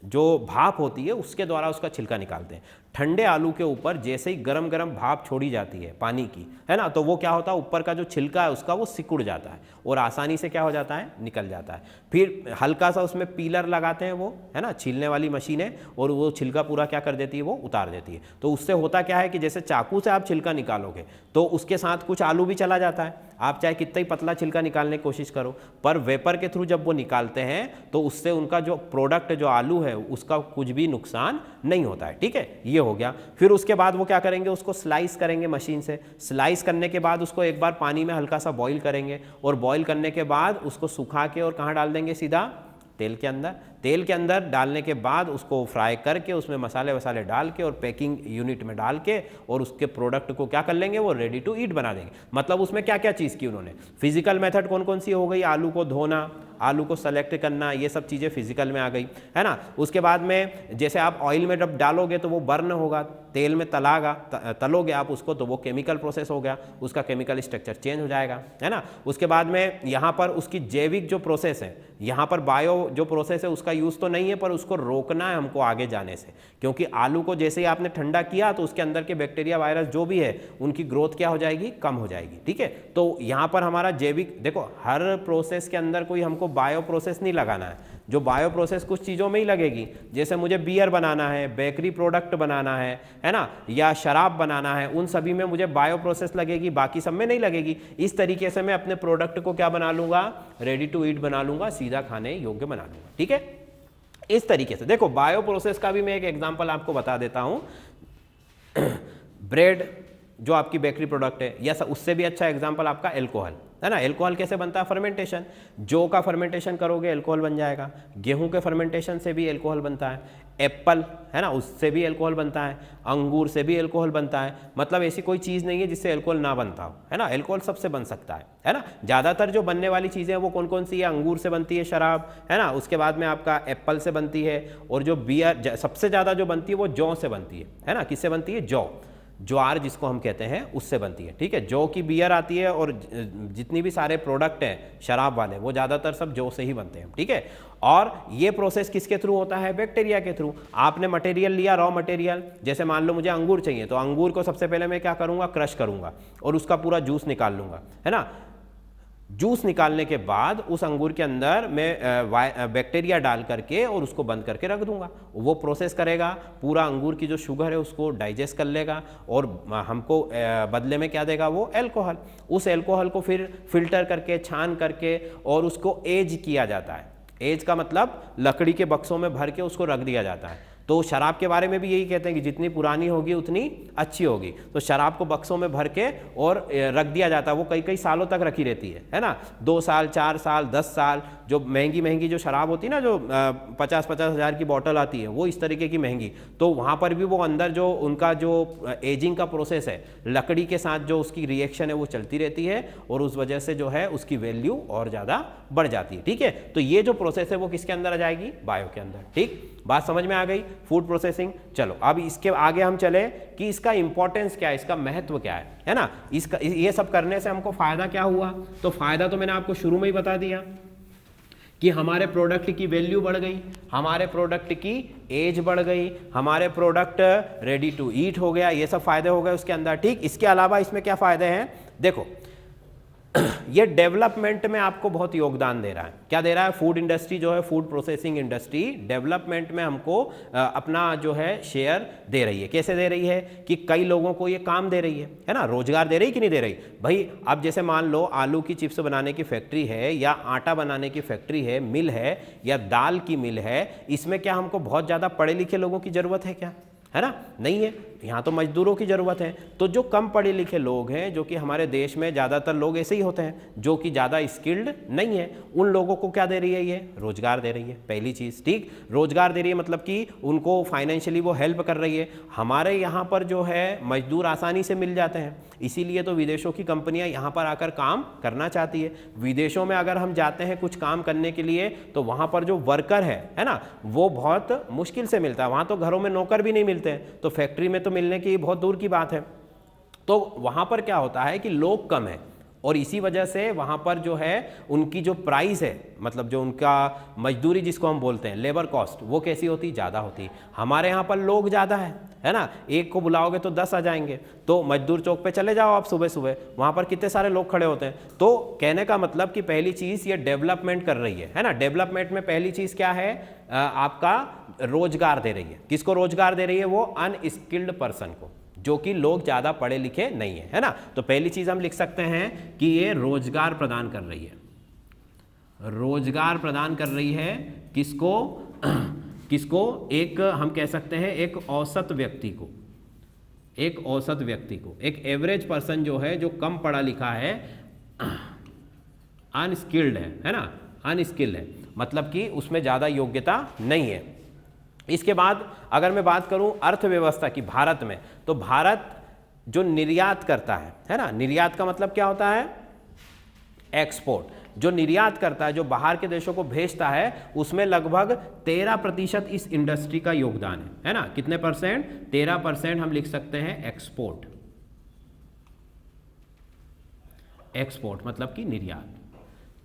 जो भाप होती है उसके द्वारा उसका छिलका निकालते हैं। ठंडे आलू के ऊपर जैसे ही गरम गरम भाप छोड़ी जाती है पानी की, है ना, तो वो क्या होता है, ऊपर का जो छिलका है उसका वो सिकुड़ जाता है और आसानी से क्या हो जाता है, निकल जाता है। फिर हल्का सा उसमें पीलर लगाते हैं वो, है ना, छीलने वाली मशीन है, और वो छिलका पूरा क्या कर देती है, वो उतार देती है। तो उससे होता क्या है कि जैसे चाकू से आप छिलका निकालोगे तो उसके साथ कुछ आलू भी चला जाता है, आप चाहे कितना ही पतला छिलका निकालने की कोशिश करो, पर वेपर के थ्रू जब वो निकालते हैं तो उससे उनका जो प्रोडक्ट जो आलू है उसका कुछ भी नुकसान नहीं होता है। ठीक है, ये हो गया। फिर उसके बाद वो क्या करेंगे, उसको स्लाइस करेंगे मशीन से। स्लाइस करने के बाद उसको एक बार पानी में हल्का सा बॉईल करेंगे, और बॉईल करने के बाद उसको सुखा के और कहाँ डाल देंगे, सीधा तेल के अंदर। तेल के अंदर डालने के बाद उसको फ्राई करके उसमें मसाले वसाले डाल के और पैकिंग यूनिट में डाल के और उसके प्रोडक्ट को क्या कर लेंगे, वो रेडी टू ईट बना देंगे। मतलब उसमें क्या क्या चीज़ की उन्होंने, फिजिकल मेथड कौन कौन सी हो गई, आलू को धोना, आलू को सेलेक्ट करना, ये सब चीज़ें फिजिकल में आ गई, है ना। उसके बाद में जैसे आप ऑयल में जब डालोगे तो वो बर्न होगा, तेल में तलोगे आप उसको तो वो केमिकल प्रोसेस हो गया, उसका केमिकल स्ट्रक्चर चेंज हो जाएगा, है ना। उसके बाद में यहाँ पर उसकी जैविक जो प्रोसेस है, यहाँ पर बायो जो प्रोसेस है उसका यूज़ तो नहीं है, पर उसको रोकना है हमको आगे जाने से, क्योंकि आलू को जैसे ही आपने ठंडा किया तो उसके अंदर के बैक्टीरिया वायरस जो भी है उनकी ग्रोथ क्या हो जाएगी, कम हो जाएगी। ठीक है, तो यहाँ पर हमारा जैविक, देखो हर प्रोसेस के अंदर कोई हमको बायो प्रोसेस नहीं लगाना है। जो बायो प्रोसेस कुछ चीज़ों में ही लगेगी, जैसे मुझे बियर बनाना है, बेकरी प्रोडक्ट बनाना है ना, या शराब बनाना है, उन सभी में मुझे बायो प्रोसेस लगेगी, बाकी सब में नहीं लगेगी। इस तरीके से मैं अपने प्रोडक्ट को क्या बना लूँगा, रेडी टू ईट बना लूँगा, सीधा खाने योग्य बना लूँगा। ठीक है, इस तरीके से देखो बायो प्रोसेस का भी मैं एक एग्जांपल आपको बता देता हूँ। ब्रेड जो आपकी बेकरी प्रोडक्ट है, या उससे भी अच्छा एग्जांपल आपका एल्कोहल, है ना। एल्कोहल कैसे बनता है, फर्मेंटेशन। जौ का फर्मेंटेशन करोगे एल्कोहल बन जाएगा, गेहूं के फर्मेंटेशन से भी एल्कोहल बनता है, एप्पल, है ना, उससे भी एल्कोहल बनता है, अंगूर से भी एल्कोहल बनता है। मतलब ऐसी कोई चीज़ नहीं है जिससे एल्कोहल ना बनता हो, है ना। एल्कोहल सबसे बन सकता है ना। ज़्यादातर जो बनने वाली चीज़ें हैं वो कौन कौन सी है, अंगूर से बनती है शराब, है ना। उसके बाद में आपका एप्पल से बनती है, और जो बियर सबसे ज़्यादा जो बनती है वो जौ से बनती है ना। किससे बनती है, जौ, ज्वार जिसको हम कहते हैं, उससे बनती है। ठीक है, जौ की बियर आती है, और जितनी भी सारे प्रोडक्ट हैं शराब वाले वो ज़्यादातर सब जौ से ही बनते हैं। ठीक है, और ये प्रोसेस किसके थ्रू होता है, बैक्टीरिया के थ्रू। आपने मटेरियल लिया, रॉ मटेरियल, जैसे मान लो मुझे अंगूर चाहिए, तो अंगूर को सबसे पहले मैं क्या करूँगा, क्रश करूँगा और उसका पूरा जूस निकाल लूँगा, है ना। जूस निकालने के बाद उस अंगूर के अंदर मैं बैक्टीरिया डाल करके और उसको बंद करके रख दूंगा। वो प्रोसेस करेगा, पूरा अंगूर की जो शुगर है उसको डाइजेस्ट कर लेगा, और हमको बदले में क्या देगा, वो एल्कोहल। उस एल्कोहल को फिर फिल्टर करके, छान करके, और उसको एज किया जाता है। एज का मतलब लकड़ी के बक्सों में भर के उसको रख दिया जाता है। तो शराब के बारे में भी यही कहते हैं कि जितनी पुरानी होगी उतनी अच्छी होगी। तो शराब को बक्सों में भर के और रख दिया जाता है, वो कई कई सालों तक रखी रहती है ना, 2 साल, 4 साल, 10 साल। जो महंगी महंगी जो शराब होती है ना, जो 50-50 हज़ार की बोतल आती है, वो इस तरीके की महंगी। तो वहाँ पर भी वो अंदर जो उनका जो एजिंग का प्रोसेस है, लकड़ी के साथ जो उसकी रिएक्शन है वो चलती रहती है, और उस वजह से जो है उसकी वैल्यू और ज़्यादा बढ़ जाती है। ठीक है, तो ये जो प्रोसेस है वो किसके अंदर आ जाएगी, बायो के अंदर। ठीक, बात समझ में आ गई, फूड प्रोसेसिंग। चलो अब इसके आगे हम चले कि इसका इंपॉर्टेंस क्या है, इसका महत्व क्या है ना। इसका ये सब करने से हमको फायदा क्या हुआ, तो फायदा तो मैंने आपको शुरू में ही बता दिया कि हमारे प्रोडक्ट की वैल्यू बढ़ गई, हमारे प्रोडक्ट की एज बढ़ गई, हमारे प्रोडक्ट रेडी टू ईट हो गया, ये सब फायदे हो गए उसके अंदर। ठीक, इसके अलावा इसमें क्या फायदे हैं, देखो ये डेवलपमेंट में आपको बहुत योगदान दे रहा है। क्या दे रहा है, फूड इंडस्ट्री जो है, फूड प्रोसेसिंग इंडस्ट्री डेवलपमेंट में हमको अपना जो है शेयर दे रही है। कैसे दे रही है कि कई लोगों को ये काम दे रही है ना, रोजगार दे रही कि नहीं दे रही भाई। अब जैसे मान लो आलू की चिप्स बनाने की फैक्ट्री है, या आटा बनाने की फैक्ट्री है, मिल है, या दाल की मिल है, इसमें क्या हमको बहुत ज़्यादा पढ़े लिखे लोगों की ज़रूरत है क्या, है ना, नहीं है। यहाँ तो मजदूरों की ज़रूरत है। तो जो कम पढ़े लिखे लोग हैं, जो कि हमारे देश में ज़्यादातर लोग ऐसे ही होते हैं जो कि ज़्यादा स्किल्ड नहीं है, उन लोगों को क्या दे रही है, ये रोजगार दे रही है। पहली चीज़, ठीक, रोजगार दे रही है मतलब कि उनको फाइनेंशियली वो हेल्प कर रही है। हमारे यहाँ पर जो है मजदूर आसानी से मिल जाते हैं, इसीलिए तो विदेशों की कंपनियां यहाँ पर आकर काम करना चाहती है। विदेशों में अगर हम जाते हैं कुछ काम करने के लिए तो वहाँ पर जो वर्कर है ना, वो बहुत मुश्किल से मिलता है। वहाँ तो घरों में नौकर भी नहीं मिलते हैं, तो फैक्ट्री में तो मिलने की बहुत दूर की बात है। तो वहाँ पर क्या होता है कि लोग कम है और इसी वजह से वहाँ पर जो है उनकी जो प्राइस है, मतलब जो उनका मजदूरी जिसको हम बोलते हैं लेबर कॉस्ट, वो कैसी होती, ज़्यादा होती। हमारे यहाँ पर लोग ज़्यादा है ना, एक को बुलाओगे तो 10 आ जाएंगे। तो मजदूर चौक पे चले जाओ आप सुबह सुबह, वहाँ पर कितने सारे लोग खड़े होते हैं। तो कहने का मतलब कि पहली चीज़ ये डेवलपमेंट कर रही है ना। डेवलपमेंट में पहली चीज़ क्या है, आपका रोजगार दे रही है। किसको रोजगार दे रही है, वो अनस्किल्ड पर्सन को, जो कि लोग ज़्यादा पढ़े लिखे नहीं है ना। तो पहली चीज़ हम लिख सकते हैं कि ये रोजगार प्रदान कर रही है। रोजगार प्रदान कर रही है किसको, किसको, एक हम कह सकते हैं एक औसत व्यक्ति को, एक औसत व्यक्ति को, एक एवरेज पर्सन जो है, जो कम पढ़ा लिखा है, अनस्किल्ड है ना, अनस्किल्ड है, मतलब कि उसमें ज़्यादा योग्यता नहीं है। इसके बाद अगर मैं बात करूं अर्थव्यवस्था की भारत में, तो भारत जो निर्यात करता है ना, निर्यात का मतलब क्या होता है, एक्सपोर्ट। जो निर्यात करता है, जो बाहर के देशों को भेजता है, उसमें लगभग 13% इस इंडस्ट्री का योगदान है ना। कितने परसेंट, 13% हम लिख सकते हैं एक्सपोर्ट। एक्सपोर्ट मतलब कि निर्यात,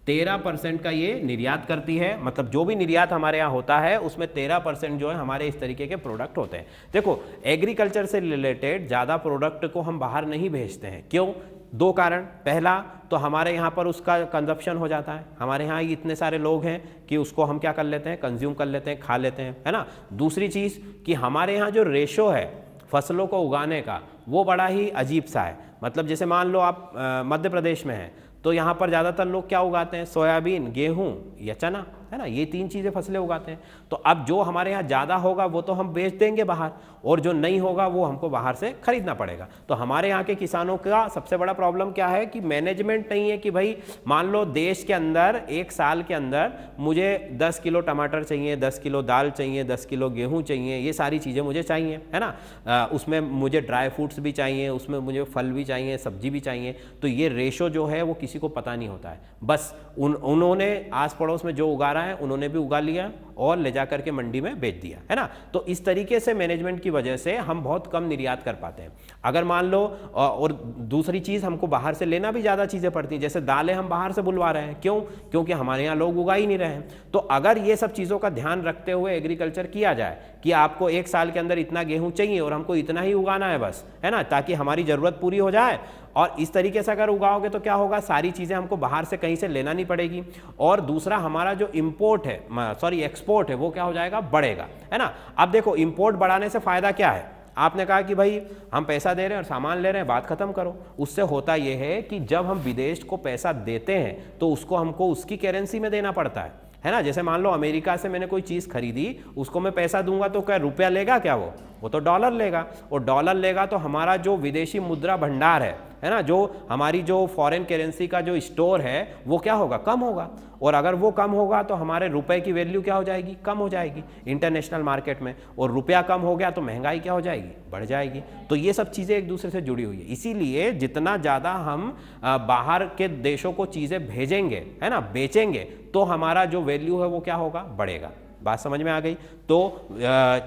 13% का ये निर्यात करती है। मतलब जो भी निर्यात हमारे यहाँ होता है उसमें 13% जो है हमारे इस तरीके के प्रोडक्ट होते हैं। देखो, एग्रीकल्चर से रिलेटेड ज़्यादा प्रोडक्ट को हम बाहर नहीं भेजते हैं। क्यों, दो कारण। पहला तो हमारे यहाँ पर उसका कंजप्शन हो जाता है, हमारे यहाँ इतने सारे लोग हैं कि उसको हम क्या कर लेते हैं, कंज्यूम कर लेते हैं, खा लेते हैं, है ना। दूसरी चीज़ कि हमारे यहाँ जो रेशो है फसलों को उगाने का, वो बड़ा ही अजीब सा है। मतलब जैसे मान लो आप मध्य प्रदेश में हैं, तो यहाँ पर ज़्यादातर लोग क्या उगाते हैं, सोयाबीन, गेहूँ या चना, है ना, ये 3 चीज़ें फसलें उगाते हैं। तो अब जो हमारे यहाँ ज़्यादा होगा वो तो हम बेच देंगे बाहर, और जो नहीं होगा वो हमको बाहर से खरीदना पड़ेगा। तो हमारे यहाँ के किसानों का सबसे बड़ा प्रॉब्लम क्या है कि मैनेजमेंट नहीं है। कि भाई मान लो देश के अंदर एक साल के अंदर मुझे 10 किलो टमाटर चाहिए, 10 किलो दाल चाहिए, 10 किलो गेहूँ चाहिए, ये सारी चीज़ें मुझे चाहिए, है ना। उसमें मुझे ड्राई फ्रूट्स भी चाहिए, उसमें मुझे फल भी चाहिए, सब्जी भी चाहिए। तो ये रेशो जो है वो किसी को पता नहीं होता है। बस उन्होंने आस पड़ोस में जो उगा रहा है उन्होंने भी उगा लिया और ले जा करके मंडी में बेच दिया, है ना। तो इस तरीके से मैनेजमेंट की वजह से हम बहुत कम निर्यात कर पाते हैं। अगर मान लो, और दूसरी चीज़ हमको बाहर से लेना भी ज़्यादा चीज़ें पड़ती हैं। जैसे दालें हम बाहर से बुलवा रहे हैं, क्यों, क्योंकि हमारे यहाँ लोग उगा ही नहीं रहे हैं। तो अगर ये सब चीज़ों का ध्यान रखते हुए एग्रीकल्चर किया जाए कि आपको एक साल के अंदर इतना गेहूँ चाहिए और हमको इतना ही उगाना है बस, है ना, ताकि हमारी ज़रूरत पूरी हो जाए, और इस तरीके से अगर उगाओगे तो क्या होगा, सारी चीज़ें हमको बाहर से कहीं से लेना नहीं पड़ेगी। और दूसरा, हमारा जो इम्पोर्ट है, सॉरी एक्सपोर्ट है, वो क्या हो जाएगा, बढ़ेगा, है ना। अब देखो, इम्पोर्ट बढ़ाने से फ़ायदा क्या है। आपने कहा कि भाई हम पैसा दे रहे हैं और सामान ले रहे हैं, बात खत्म करो। उससे होता यह है कि जब हम विदेश को पैसा देते हैं तो उसको हमको उसकी करेंसी में देना पड़ता है ना। जैसे मान लो अमेरिका से मैंने कोई चीज़ खरीदी, उसको मैं पैसा दूंगा तो क्या रुपया लेगा क्या, वो तो डॉलर लेगा। और डॉलर लेगा तो हमारा जो विदेशी मुद्रा भंडार है ना, जो हमारी जो फॉरेन करेंसी का जो स्टोर है वो क्या होगा, कम होगा। और अगर वो कम होगा तो हमारे रुपए की वैल्यू क्या हो जाएगी, कम हो जाएगी इंटरनेशनल मार्केट में। और रुपया कम हो गया तो महंगाई क्या हो जाएगी, बढ़ जाएगी। तो ये सब चीज़ें एक दूसरे से जुड़ी हुई है। इसीलिए जितना ज़्यादा हम बाहर के देशों को चीज़ें भेजेंगे, है ना, बेचेंगे, तो हमारा जो वैल्यू है वो क्या होगा, बढ़ेगा। बात समझ में आ गई। तो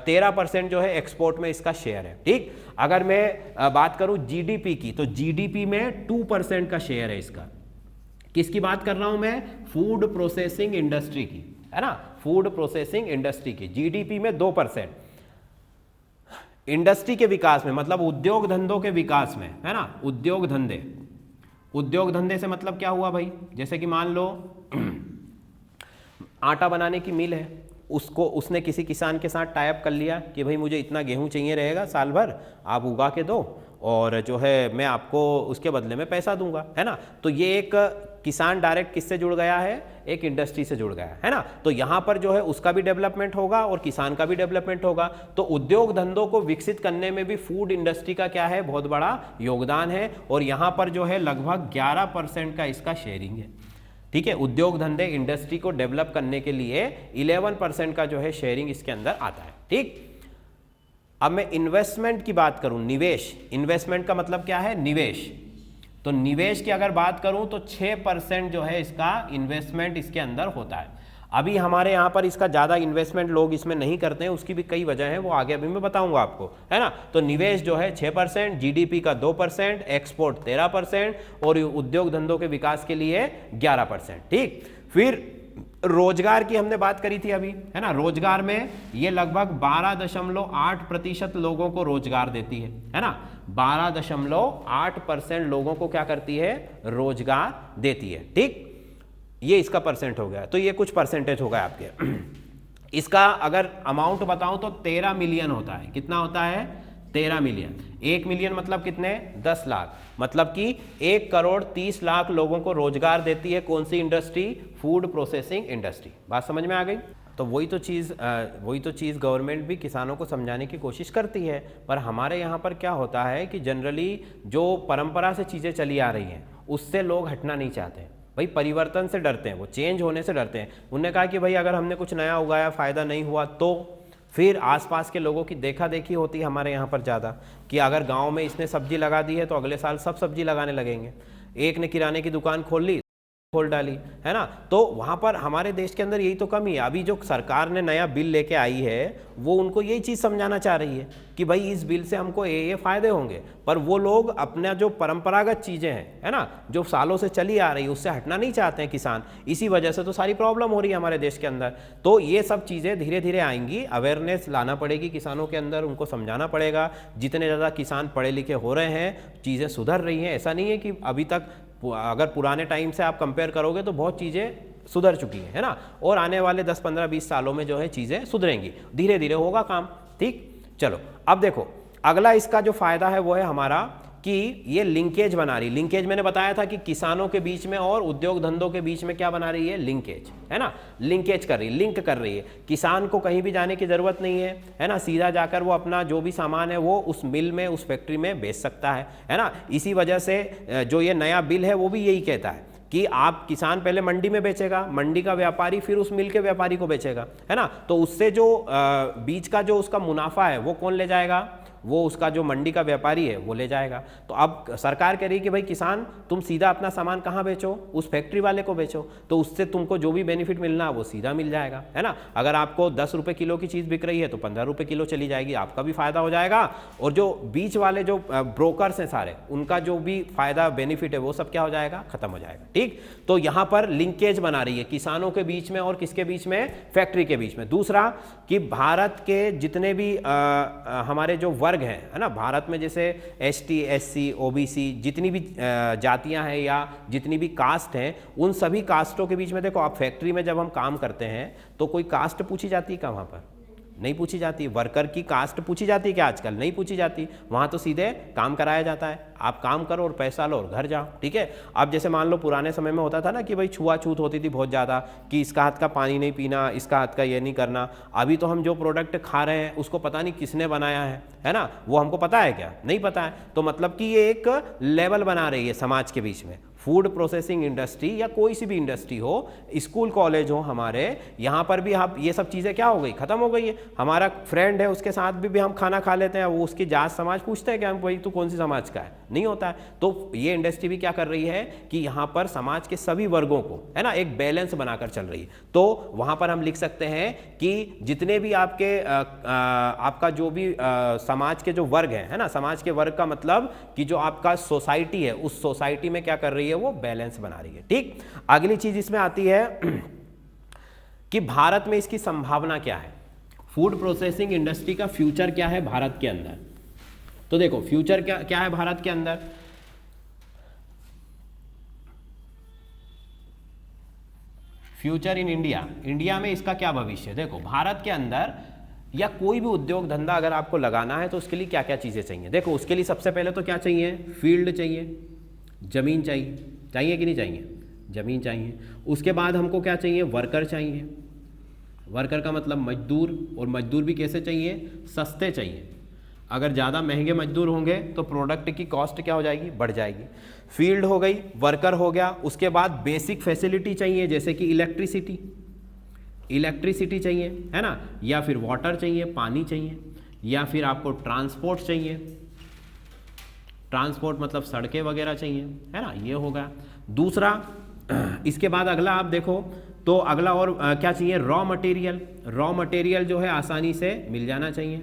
13% जो है एक्सपोर्ट में इसका शेयर है, ठीक। अगर मैं बात करूं जीडीपी की, तो जीडीपी में 2% का शेयर है इसका। किसकी बात कर रहा हूं मैं, फूड प्रोसेसिंग इंडस्ट्री की, है ना, फूड प्रोसेसिंग इंडस्ट्री की जीडीपी में 2%। इंडस्ट्री के विकास में मतलब उद्योग धंधों के विकास में, है ना, उद्योग धंधे। उद्योग धंधे से मतलब क्या हुआ भाई, जैसे कि मान लो आटा बनाने की मिल है, उसने किसी किसान के साथ टाई अप कर लिया कि भाई मुझे इतना गेहूं चाहिए रहेगा साल भर, आप उगा के दो और जो है मैं आपको उसके बदले में पैसा दूंगा, है ना। तो ये एक किसान डायरेक्ट किससे जुड़ गया है, एक इंडस्ट्री से जुड़ गया है ना। तो यहाँ पर जो है उसका भी डेवलपमेंट होगा और किसान का भी डेवलपमेंट होगा। तो उद्योग धंधों को विकसित करने में भी फूड इंडस्ट्री का क्या है, बहुत बड़ा योगदान है। और यहाँ पर जो है लगभग 11% का इसका शेयरिंग है, ठीक है। उद्योग धंधे इंडस्ट्री को डेवलप करने के लिए 11% का जो है शेयरिंग इसके अंदर आता है, ठीक। अब मैं इन्वेस्टमेंट की बात करूं, निवेश, इन्वेस्टमेंट का मतलब क्या है, निवेश। तो निवेश की अगर बात करूं तो 6% जो है इसका इन्वेस्टमेंट इसके अंदर होता है। अभी हमारे यहाँ पर इसका ज़्यादा इन्वेस्टमेंट लोग इसमें नहीं करते हैं, उसकी भी कई वजह हैं, वो आगे अभी मैं बताऊंगा आपको, है ना। तो निवेश जो है 6%, जीडीपी का 2%, एक्सपोर्ट 13% और उद्योग धंधों के विकास के लिए 11%, ठीक। फिर रोजगार की हमने बात करी थी अभी, है ना। रोजगार में ये लगभग 12.8% लोगों को रोजगार देती है ना। 12.8% लोगों को क्या करती है, रोजगार देती है, ठीक। ये इसका परसेंट हो गया, तो ये कुछ परसेंटेज हो गया आपके। इसका अगर अमाउंट बताऊं तो 13 मिलियन होता है। कितना होता है, 13 मिलियन। 1 मिलियन मतलब कितने, 10 लाख, मतलब कि 1,30,00,000 लोगों को रोजगार देती है। कौन सी इंडस्ट्री, फूड प्रोसेसिंग इंडस्ट्री। बात समझ में आ गई। तो वही तो चीज़ गवर्नमेंट भी किसानों को समझाने की कोशिश करती है, पर हमारे यहाँ पर क्या होता है कि जनरली जो परंपरा से चीज़ें चली आ रही हैं उससे लोग हटना नहीं चाहते। भाई परिवर्तन से डरते हैं, वो चेंज होने से डरते हैं। उन्होंने कहा कि भाई अगर हमने कुछ नया उगाया, फ़ायदा नहीं हुआ, तो फिर आसपास के लोगों की देखा देखी होती है हमारे यहाँ पर ज़्यादा, कि अगर गांव में इसने सब्जी लगा दी है तो अगले साल सब सब्जी लगाने लगेंगे। एक ने किराने की दुकान खोल डाली, है ना। तो वहाँ पर हमारे देश के अंदर यही तो कमी है। अभी जो सरकार ने नया बिल लेके आई है वो उनको यही चीज़ समझाना चाह रही है कि भाई इस बिल से हमको ये फ़ायदे होंगे, पर वो लोग अपना जो परंपरागत चीज़ें हैं, है ना, जो सालों से चली आ रही है उससे हटना नहीं चाहते हैं किसान। इसी वजह से तो सारी प्रॉब्लम हो रही है हमारे देश के अंदर। तो ये सब चीज़ें धीरे धीरे आएंगी, अवेयरनेस लाना पड़ेगी किसानों के अंदर, उनको समझाना पड़ेगा। जितने ज़्यादा किसान पढ़े लिखे हो रहे हैं, चीज़ें सुधर रही हैं। ऐसा नहीं है कि अभी तक, अगर पुराने टाइम से आप कंपेयर करोगे तो बहुत चीज़ें सुधर चुकी है ना। और आने वाले 10, 15, 20 सालों में जो है चीज़ें सुधरेंगी, धीरे धीरे होगा काम, ठीक। चलो अब देखो, अगला इसका जो फ़ायदा है वो है हमारा कि ये लिंकेज बना रही। लिंकेज मैंने बताया था कि किसानों के बीच में और उद्योग धंधों के बीच में क्या बना रही है, लिंकेज, है ना। लिंकेज कर रही है, लिंक कर रही है। किसान को कहीं भी जाने की ज़रूरत नहीं है ना। सीधा जाकर वो अपना जो भी सामान है वो उस मिल में, उस फैक्ट्री में बेच सकता है ना। इसी वजह से जो ये नया बिल है वो भी यही कहता है कि आप, किसान पहले मंडी में बेचेगा, मंडी का व्यापारी फिर उस मिल के व्यापारी को बेचेगा, है ना। तो उससे जो बीच का जो उसका मुनाफा है वो कौन ले जाएगा, वो उसका जो मंडी का व्यापारी है वो ले जाएगा। तो अब सरकार कह रही है कि भाई किसान तुम सीधा अपना सामान कहाँ बेचो, उस फैक्ट्री वाले को बेचो, तो उससे तुमको जो भी बेनिफिट मिलना है वो सीधा मिल जाएगा, है ना। अगर आपको 10 रुपये किलो की चीज़ बिक रही है तो 15 रुपये किलो चली जाएगी, आपका भी फायदा हो जाएगा। और जो बीच वाले जो ब्रोकर्स हैं सारे, उनका जो भी फायदा बेनिफिट है वो सब क्या हो जाएगा, खत्म हो जाएगा, ठीक। तो यहाँ पर लिंकेज बना रही है किसानों के बीच में और किसके बीच में, फैक्ट्री के बीच में। दूसरा कि भारत के जितने भी हमारे जो वर्ग हैं, है ना, भारत में जैसे ST, SC, OBC जितनी भी जातियां हैं या जितनी भी कास्ट हैं, उन सभी कास्टों के बीच में देखो, आप फैक्ट्री में जब हम काम करते हैं तो कोई कास्ट पूछी जाती है क्या, वहाँ पर नहीं पूछी जाती। वर्कर की कास्ट पूछी जाती है क्या आजकल, नहीं पूछी जाती। वहाँ तो सीधे काम कराया जाता है, आप काम करो और पैसा लो और घर जाओ, ठीक है। अब जैसे मान लो पुराने समय में होता था ना कि भाई छुआछूत होती थी बहुत ज़्यादा, कि इसका हाथ का पानी नहीं पीना, इसका हाथ का ये नहीं करना। अभी तो हम जो प्रोडक्ट खा रहे हैं उसको पता नहीं किसने बनाया है ना, वो हमको पता है क्या, नहीं पता है। तो मतलब कि ये एक लेवल बना रही है समाज के बीच में। फूड प्रोसेसिंग इंडस्ट्री या कोई सी भी इंडस्ट्री हो, स्कूल कॉलेज हो, हमारे यहाँ पर भी आप ये सब चीज़ें क्या हो गई, ख़त्म हो गई है। हमारा फ्रेंड है, उसके साथ भी हम खाना खा लेते हैं, वो उसकी जात समाज पूछते हैं कि हम भाई तू कौन सी समाज का है, नहीं होता है। तो ये इंडस्ट्री भी क्या कर रही है कि यहाँ पर समाज के सभी वर्गों को, है ना, एक बैलेंस बनाकर चल रही है। तो वहाँ पर हम लिख सकते हैं कि जितने भी आपके आपका जो भी समाज के जो वर्ग है ना, समाज के वर्ग का मतलब कि जो आपका सोसाइटी है, उस सोसाइटी में क्या कर रही है, वो बैलेंस बना रही है, ठीक। अगली चीज इसमें आती है कि भारत में इसकी संभावना क्या है, फूड प्रोसेसिंग इंडस्ट्री का फ्यूचर क्या है भारत के अंदर। तो देखो फ्यूचर क्या है भारत के अंदर। फ्यूचर इन इंडिया, इंडिया में इसका क्या भविष्य। देखो भारत के अंदर या कोई भी उद्योग धंधा अगर आपको लगाना है तो उसके लिए क्या क्या चीजें चाहिए। देखो उसके लिए सबसे पहले तो क्या चाहिए, फील्ड चाहिए, जमीन चाहिए कि नहीं चाहिए। ज़मीन चाहिए। उसके बाद हमको क्या चाहिए, वर्कर चाहिए। वर्कर का मतलब मजदूर, और मजदूर भी कैसे चाहिए, सस्ते चाहिए। अगर ज़्यादा महंगे मजदूर होंगे तो प्रोडक्ट की कॉस्ट क्या हो जाएगी, बढ़ जाएगी। फील्ड हो गई, वर्कर हो गया। उसके बाद बेसिक फैसिलिटी चाहिए, जैसे कि इलेक्ट्रिसिटी चाहिए, है ना, या फिर वाटर चाहिए, पानी चाहिए, या फिर आपको ट्रांसपोर्ट चाहिए। ट्रांसपोर्ट मतलब सड़कें वगैरह चाहिए, है ना, ये होगा दूसरा। इसके बाद अगला आप देखो तो अगला और क्या चाहिए, रॉ मटेरियल। रॉ मटेरियल जो है आसानी से मिल जाना चाहिए।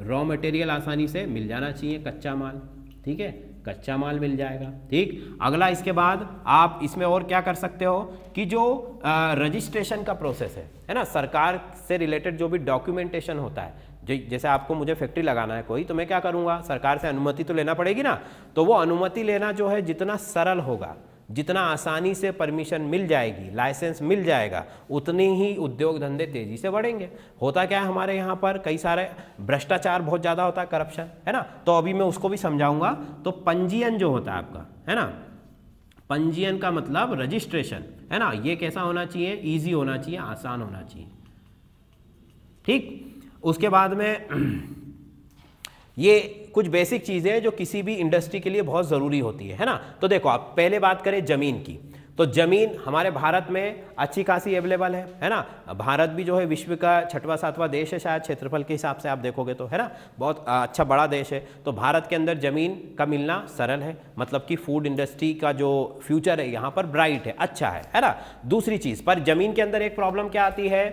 रॉ मटेरियल आसानी से मिल जाना चाहिए, कच्चा माल, ठीक है, कच्चा माल मिल जाएगा। ठीक, अगला इसके बाद आप इसमें और क्या कर सकते हो कि जो रजिस्ट्रेशन का प्रोसेस है ना, सरकार से रिलेटेड जो भी डॉक्यूमेंटेशन होता है, जैसे आपको मुझे फैक्ट्री लगाना है कोई, तो मैं क्या करूँगा, सरकार से अनुमति तो लेना पड़ेगी ना। तो वो अनुमति लेना जो है जितना सरल होगा, जितना आसानी से परमिशन मिल जाएगी, लाइसेंस मिल जाएगा, उतनी ही उद्योग धंधे तेजी से बढ़ेंगे। होता क्या है हमारे यहाँ पर, कई सारे भ्रष्टाचार बहुत ज़्यादा होता है, करप्शन, है ना, तो अभी मैं उसको भी समझाऊंगा। तो पंजीयन जो होता है आपका, है ना, पंजीयन का मतलब रजिस्ट्रेशन, है ना, ये कैसा होना चाहिए, ईजी होना चाहिए, आसान होना चाहिए। ठीक, उसके बाद में ये कुछ बेसिक चीज़ें हैं जो किसी भी इंडस्ट्री के लिए बहुत ज़रूरी होती है ना। तो देखो, आप पहले बात करें ज़मीन की, तो ज़मीन हमारे भारत में अच्छी खासी अवेलेबल है ना। भारत भी जो है विश्व का 6वां 7वां देश है शायद, क्षेत्रफल के हिसाब से आप देखोगे तो, है ना, बहुत अच्छा बड़ा देश है। तो भारत के अंदर ज़मीन का मिलना सरल है, मतलब कि फूड इंडस्ट्री का जो फ्यूचर है यहाँ पर ब्राइट है, अच्छा है ना। दूसरी चीज़ पर ज़मीन के अंदर एक प्रॉब्लम क्या आती है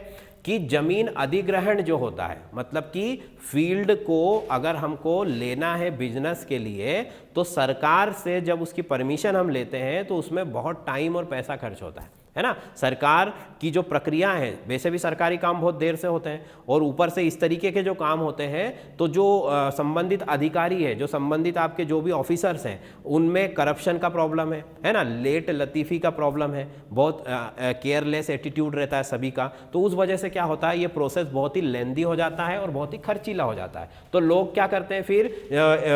कि जमीन अधिग्रहण जो होता है, मतलब कि फील्ड को अगर हमको लेना है बिजनेस के लिए, तो सरकार से जब उसकी परमिशन हम लेते हैं तो उसमें बहुत टाइम और पैसा खर्च होता है ना। सरकार की जो प्रक्रिया है, वैसे भी सरकारी काम बहुत देर से होते हैं, और ऊपर से इस तरीके के जो काम होते हैं, तो जो संबंधित अधिकारी है, जो संबंधित आपके जो भी ऑफिसर्स हैं, उनमें करप्शन का प्रॉब्लम है ना, लेट लतीफ़ी का प्रॉब्लम है, बहुत केयरलेस एटीट्यूड रहता है सभी का। तो उस वजह से क्या होता है, ये प्रोसेस बहुत ही लेंदी हो जाता है और बहुत ही खर्चीला हो जाता है। तो लोग क्या करते हैं फिर,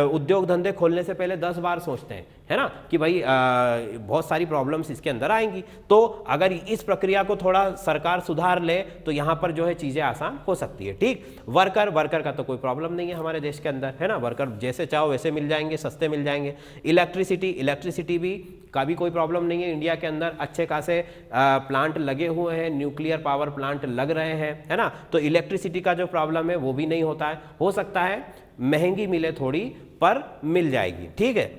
उद्योग धंधे खोलने से पहले 10 बार सोचते हैं, है ना, कि भाई बहुत सारी प्रॉब्लम्स इसके अंदर आएंगी। तो अगर इस प्रक्रिया को थोड़ा सरकार सुधार ले तो यहाँ पर जो है चीज़ें आसान हो सकती है। ठीक, वर्कर का तो कोई प्रॉब्लम नहीं है हमारे देश के अंदर, है ना, वर्कर जैसे चाहो वैसे मिल जाएंगे, सस्ते मिल जाएंगे। इलेक्ट्रिसिटी भी का भी कोई प्रॉब्लम नहीं है। इंडिया के अंदर अच्छे खासे प्लांट लगे हुए हैं, न्यूक्लियर पावर प्लांट लग रहे हैं, है ना, तो इलेक्ट्रिसिटी का जो प्रॉब्लम है वो भी नहीं होता है। हो सकता है महंगी मिले थोड़ी, पर मिल जाएगी। ठीक है,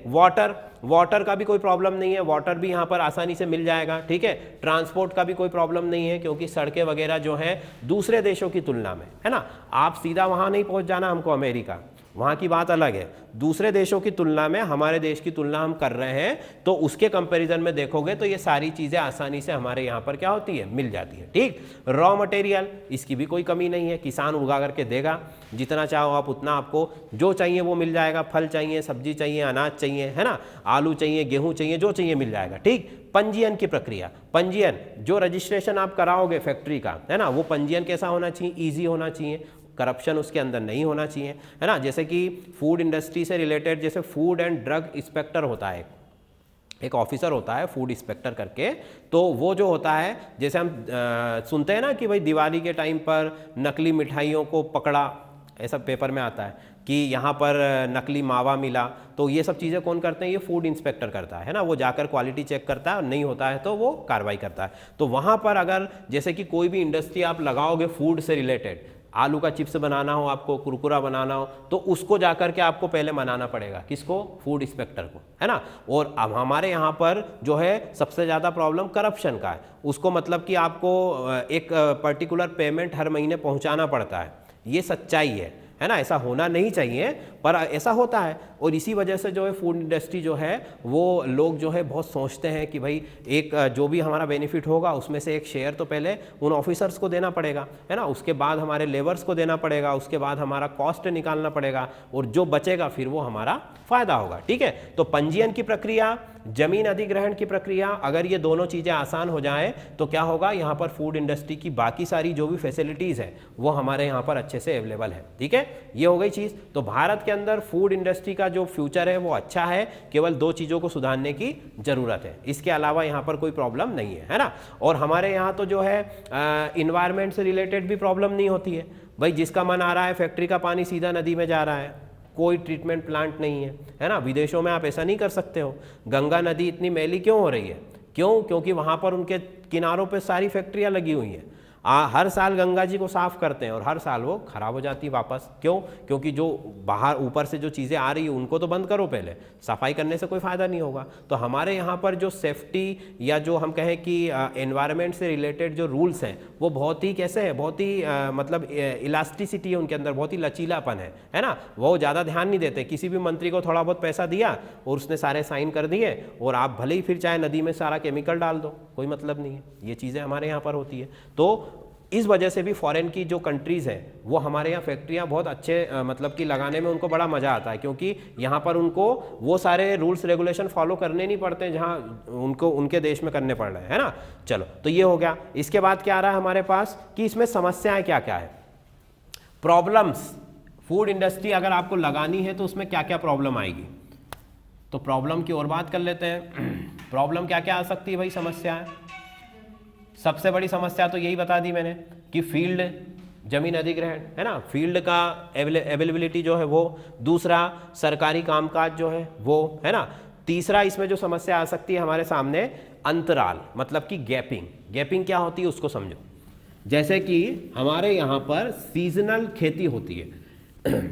वाटर का भी कोई प्रॉब्लम नहीं है, वाटर भी यहाँ पर आसानी से मिल जाएगा। ठीक है, ट्रांसपोर्ट का भी कोई प्रॉब्लम नहीं है, क्योंकि सड़कें वगैरह जो हैं दूसरे देशों की तुलना में, है ना, आप सीधा वहाँ नहीं पहुँच जाना हमको अमेरिका, वहाँ की बात अलग है। दूसरे देशों की तुलना में हमारे देश की तुलना हम कर रहे हैं, तो उसके कंपैरिजन में देखोगे तो ये सारी चीज़ें आसानी से हमारे यहाँ पर क्या होती है, मिल जाती है। ठीक, रॉ मटेरियल, इसकी भी कोई कमी नहीं है, किसान उगा करके देगा, जितना चाहो आप उतना, आपको जो चाहिए वो मिल जाएगा। फल चाहिए, सब्जी चाहिए, अनाज चाहिए, है ना, आलू चाहिए, गेहूँ चाहिए, जो चाहिए मिल जाएगा। ठीक, पंजीयन की प्रक्रिया, पंजीयन जो रजिस्ट्रेशन आप कराओगे फैक्ट्री का, है ना, वो पंजीयन कैसा होना चाहिए, ईजी होना चाहिए, करप्शन उसके अंदर नहीं होना चाहिए, है ना। जैसे कि फूड इंडस्ट्री से रिलेटेड, जैसे फूड एंड ड्रग इंस्पेक्टर होता है, एक ऑफिसर होता है फूड इंस्पेक्टर करके, तो वो जो होता है, जैसे हम सुनते हैं ना कि भाई दिवाली के टाइम पर नकली मिठाइयों को पकड़ा, ऐसा पेपर में आता है कि यहाँ पर नकली मावा मिला, तो ये सब चीज़ें कौन करते हैं, ये फूड इंस्पेक्टर करता है ना, वो जाकर क्वालिटी चेक करता है, और नहीं होता है तो वो कार्रवाई करता है। तो वहाँ पर अगर जैसे कि कोई भी इंडस्ट्री आप लगाओगे फूड से रिलेटेड, आलू का चिप्स बनाना हो, आपको कुरकुरा बनाना हो, तो उसको जाकर के आपको पहले मनाना पड़ेगा, किसको, फूड इंस्पेक्टर को, है ना। और अब हमारे यहाँ पर जो है सबसे ज़्यादा प्रॉब्लम करप्शन का है, उसको मतलब कि आपको एक पर्टिकुलर पेमेंट हर महीने पहुँचाना पड़ता है, ये सच्चाई है ना, ऐसा होना नहीं चाहिए पर ऐसा होता है। और इसी वजह से जो है फूड इंडस्ट्री जो है वो लोग जो है बहुत सोचते हैं कि भाई एक जो भी हमारा बेनिफिट होगा उसमें से एक शेयर तो पहले उन ऑफिसर्स को देना पड़ेगा, है ना, उसके बाद हमारे लेबर्स को देना पड़ेगा, उसके बाद हमारा कॉस्ट निकालना पड़ेगा, और जो बचेगा फिर वो हमारा फायदा होगा। ठीक है, तो पंजीयन की प्रक्रिया, जमीन अधिग्रहण की प्रक्रिया, अगर ये दोनों चीज़ें आसान हो जाएं तो क्या होगा, यहाँ पर फूड इंडस्ट्री की बाकी सारी जो भी फैसिलिटीज़ है वो हमारे यहाँ पर अच्छे से अवेलेबल है। ठीक है, ये हो गई चीज़। तो भारत के अंदर फूड इंडस्ट्री का जो फ्यूचर है वो अच्छा है, केवल दो चीज़ों को सुधारने की ज़रूरत है, इसके अलावा यहाँ पर कोई प्रॉब्लम नहीं है ना। और हमारे यहाँ तो जो है इन्वायरमेंट से रिलेटेड भी प्रॉब्लम नहीं होती है भाई, जिसका मन आ रहा है फैक्ट्री का पानी सीधा नदी में जा रहा है, कोई ट्रीटमेंट प्लांट नहीं है ना। विदेशों में आप ऐसा नहीं कर सकते हो। गंगा नदी इतनी मैली क्यों हो रही है, क्यों? क्योंकि वहाँ पर उनके किनारों पे सारी फैक्ट्रियाँ लगी हुई हैं। हर साल गंगा जी को साफ करते हैं और हर साल वो खराब हो जाती है वापस। क्यों? क्योंकि जो बाहर ऊपर से जो चीज़ें आ रही है उनको तो बंद करो पहले, सफाई करने से कोई फ़ायदा नहीं होगा। तो हमारे यहाँ पर जो सेफ्टी या जो हम कहें कि एनवायरनमेंट से रिलेटेड जो रूल्स हैं वो बहुत ही कैसे है, बहुत ही मतलब इलास्टिसिटी है उनके अंदर, बहुत ही लचीलापन है ना। वो ज़्यादा ध्यान नहीं देते। किसी भी मंत्री को थोड़ा बहुत पैसा दिया और उसने सारे साइन कर दिए और आप भले ही फिर चाहे नदी में सारा केमिकल डाल दो, कोई मतलब नहीं है। ये चीज़ें हमारे यहाँ पर होती है। तो इस वजह से भी फॉरेन की जो कंट्रीज़ हैं वो हमारे यहाँ फैक्ट्रियाँ बहुत अच्छे मतलब कि लगाने में उनको बड़ा मज़ा आता है, क्योंकि यहाँ पर उनको वो सारे रूल्स रेगुलेशन फॉलो करने नहीं पड़ते हैं जहाँ उनको उनके देश में करने पड़ रहे हैं, है ना। चलो, तो ये हो गया। इसके बाद क्या आ रहा है हमारे पास कि इसमें समस्याएं क्या क्या है, प्रॉब्लम्स। फूड इंडस्ट्री अगर आपको लगानी है तो उसमें क्या क्या प्रॉब्लम आएगी, तो प्रॉब्लम की और बात कर लेते हैं। प्रॉब्लम क्या क्या आ सकती है भाई, समस्याएं। सबसे बड़ी समस्या तो यही बता दी मैंने कि फील्ड, जमीन अधिग्रहण, है ना, फील्ड का अवेलेबिलिटी जो है वो। दूसरा, सरकारी कामकाज जो है वो, है ना। तीसरा, इसमें जो समस्या आ सकती है हमारे सामने, अंतराल, मतलब कि गैपिंग। गैपिंग क्या होती है उसको समझो। जैसे कि हमारे यहाँ पर सीजनल खेती होती है।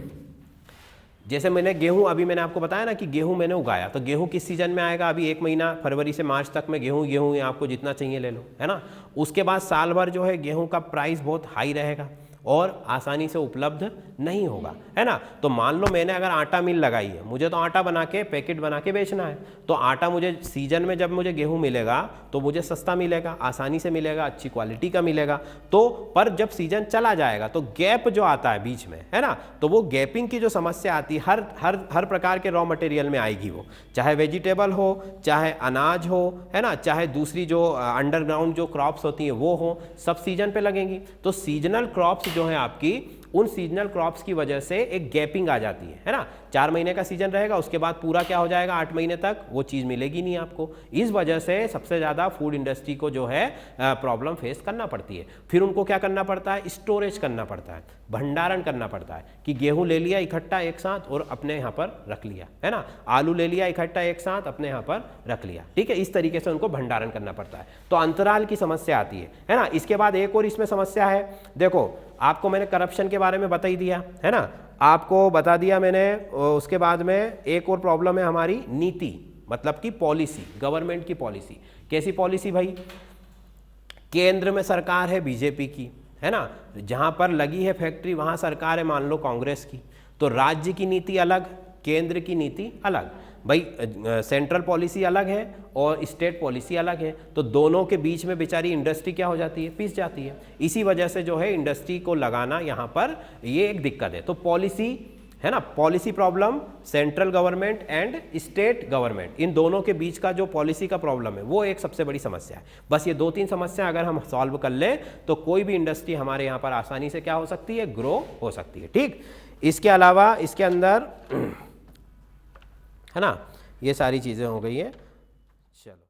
जैसे मैंने गेहूं, अभी मैंने आपको बताया ना कि गेहूं मैंने उगाया, तो गेहूं किस सीजन में आएगा, अभी 1 महीना फरवरी से मार्च तक में गेहूं आपको जितना चाहिए ले लो, है ना। उसके बाद साल भर जो है गेहूं का प्राइस बहुत हाई रहेगा और आसानी से उपलब्ध नहीं होगा, है ना। तो मान लो मैंने अगर आटा मिल लगाई है, मुझे तो आटा बना के पैकेट बना के बेचना है, तो आटा मुझे सीजन में जब मुझे गेहूं मिलेगा तो मुझे सस्ता मिलेगा, आसानी से मिलेगा, अच्छी क्वालिटी का मिलेगा। तो पर जब सीजन चला जाएगा तो गैप जो आता है बीच में, है ना, तो वो गैपिंग की जो समस्या आती है हर प्रकार के रॉ मटेरियल में आएगी। वो चाहे वेजिटेबल हो, चाहे अनाज हो, है ना, चाहे दूसरी जो अंडरग्राउंड जो क्रॉप्स होती हैं वो हो, सब सीजन पे लगेंगी। तो सीजनल क्रॉप्स जो है आपकी, उन सीजनल क्रॉप्स की वजह से एक गैपिंग आ जाती है ना। 4 महीने का सीजन रहेगा, उसके बाद पूरा क्या हो जाएगा, 8 महीने तक वो चीज़ मिलेगी नहीं आपको। इस वजह से सबसे ज़्यादा फूड इंडस्ट्री को जो है प्रॉब्लम फेस करना पड़ती है। फिर उनको क्या करना पड़ता है, स्टोरेज करना पड़ता है, भंडारण करना पड़ता है कि गेहूं ले लिया इकट्ठा एक साथ और अपने यहाँ पर रख लिया, है ना, आलू ले लिया इकट्ठा एक साथ अपने यहाँ पर रख लिया, ठीक है। इस तरीके से उनको भंडारण करना पड़ता है। तो अंतराल की समस्या आती है ना। इसके बाद एक और इसमें समस्या है, देखो आपको मैंने करप्शन के बारे में बता ही दिया, है ना, आपको बता दिया मैंने। उसके बाद में एक और प्रॉब्लम है हमारी नीति, मतलब कि पॉलिसी, गवर्नमेंट की पॉलिसी। कैसी पॉलिसी भाई, केंद्र में सरकार है बीजेपी की, है ना, जहां पर लगी है फैक्ट्री वहां सरकार है मान लो कांग्रेस की, तो राज्य की नीति अलग, केंद्र की नीति अलग भाई। सेंट्रल पॉलिसी अलग है और स्टेट पॉलिसी अलग है, तो दोनों के बीच में बेचारी इंडस्ट्री क्या हो जाती है, पिस जाती है। इसी वजह से जो है इंडस्ट्री को लगाना यहाँ पर ये एक दिक्कत है। तो पॉलिसी, है ना, policy problem, central government and state government, इन दोनों के बीच का जो पॉलिसी का प्रॉब्लम है वो एक सबसे बड़ी समस्या है। बस ये 2-3 समस्या अगर हम सॉल्व कर लें तो कोई भी इंडस्ट्री हमारे यहाँ पर आसानी से क्या हो सकती है, ग्रो हो सकती है, ठीक। इसके अलावा इसके अंदर, है ना, ये सारी चीज़ें हो गई हैं। चलो।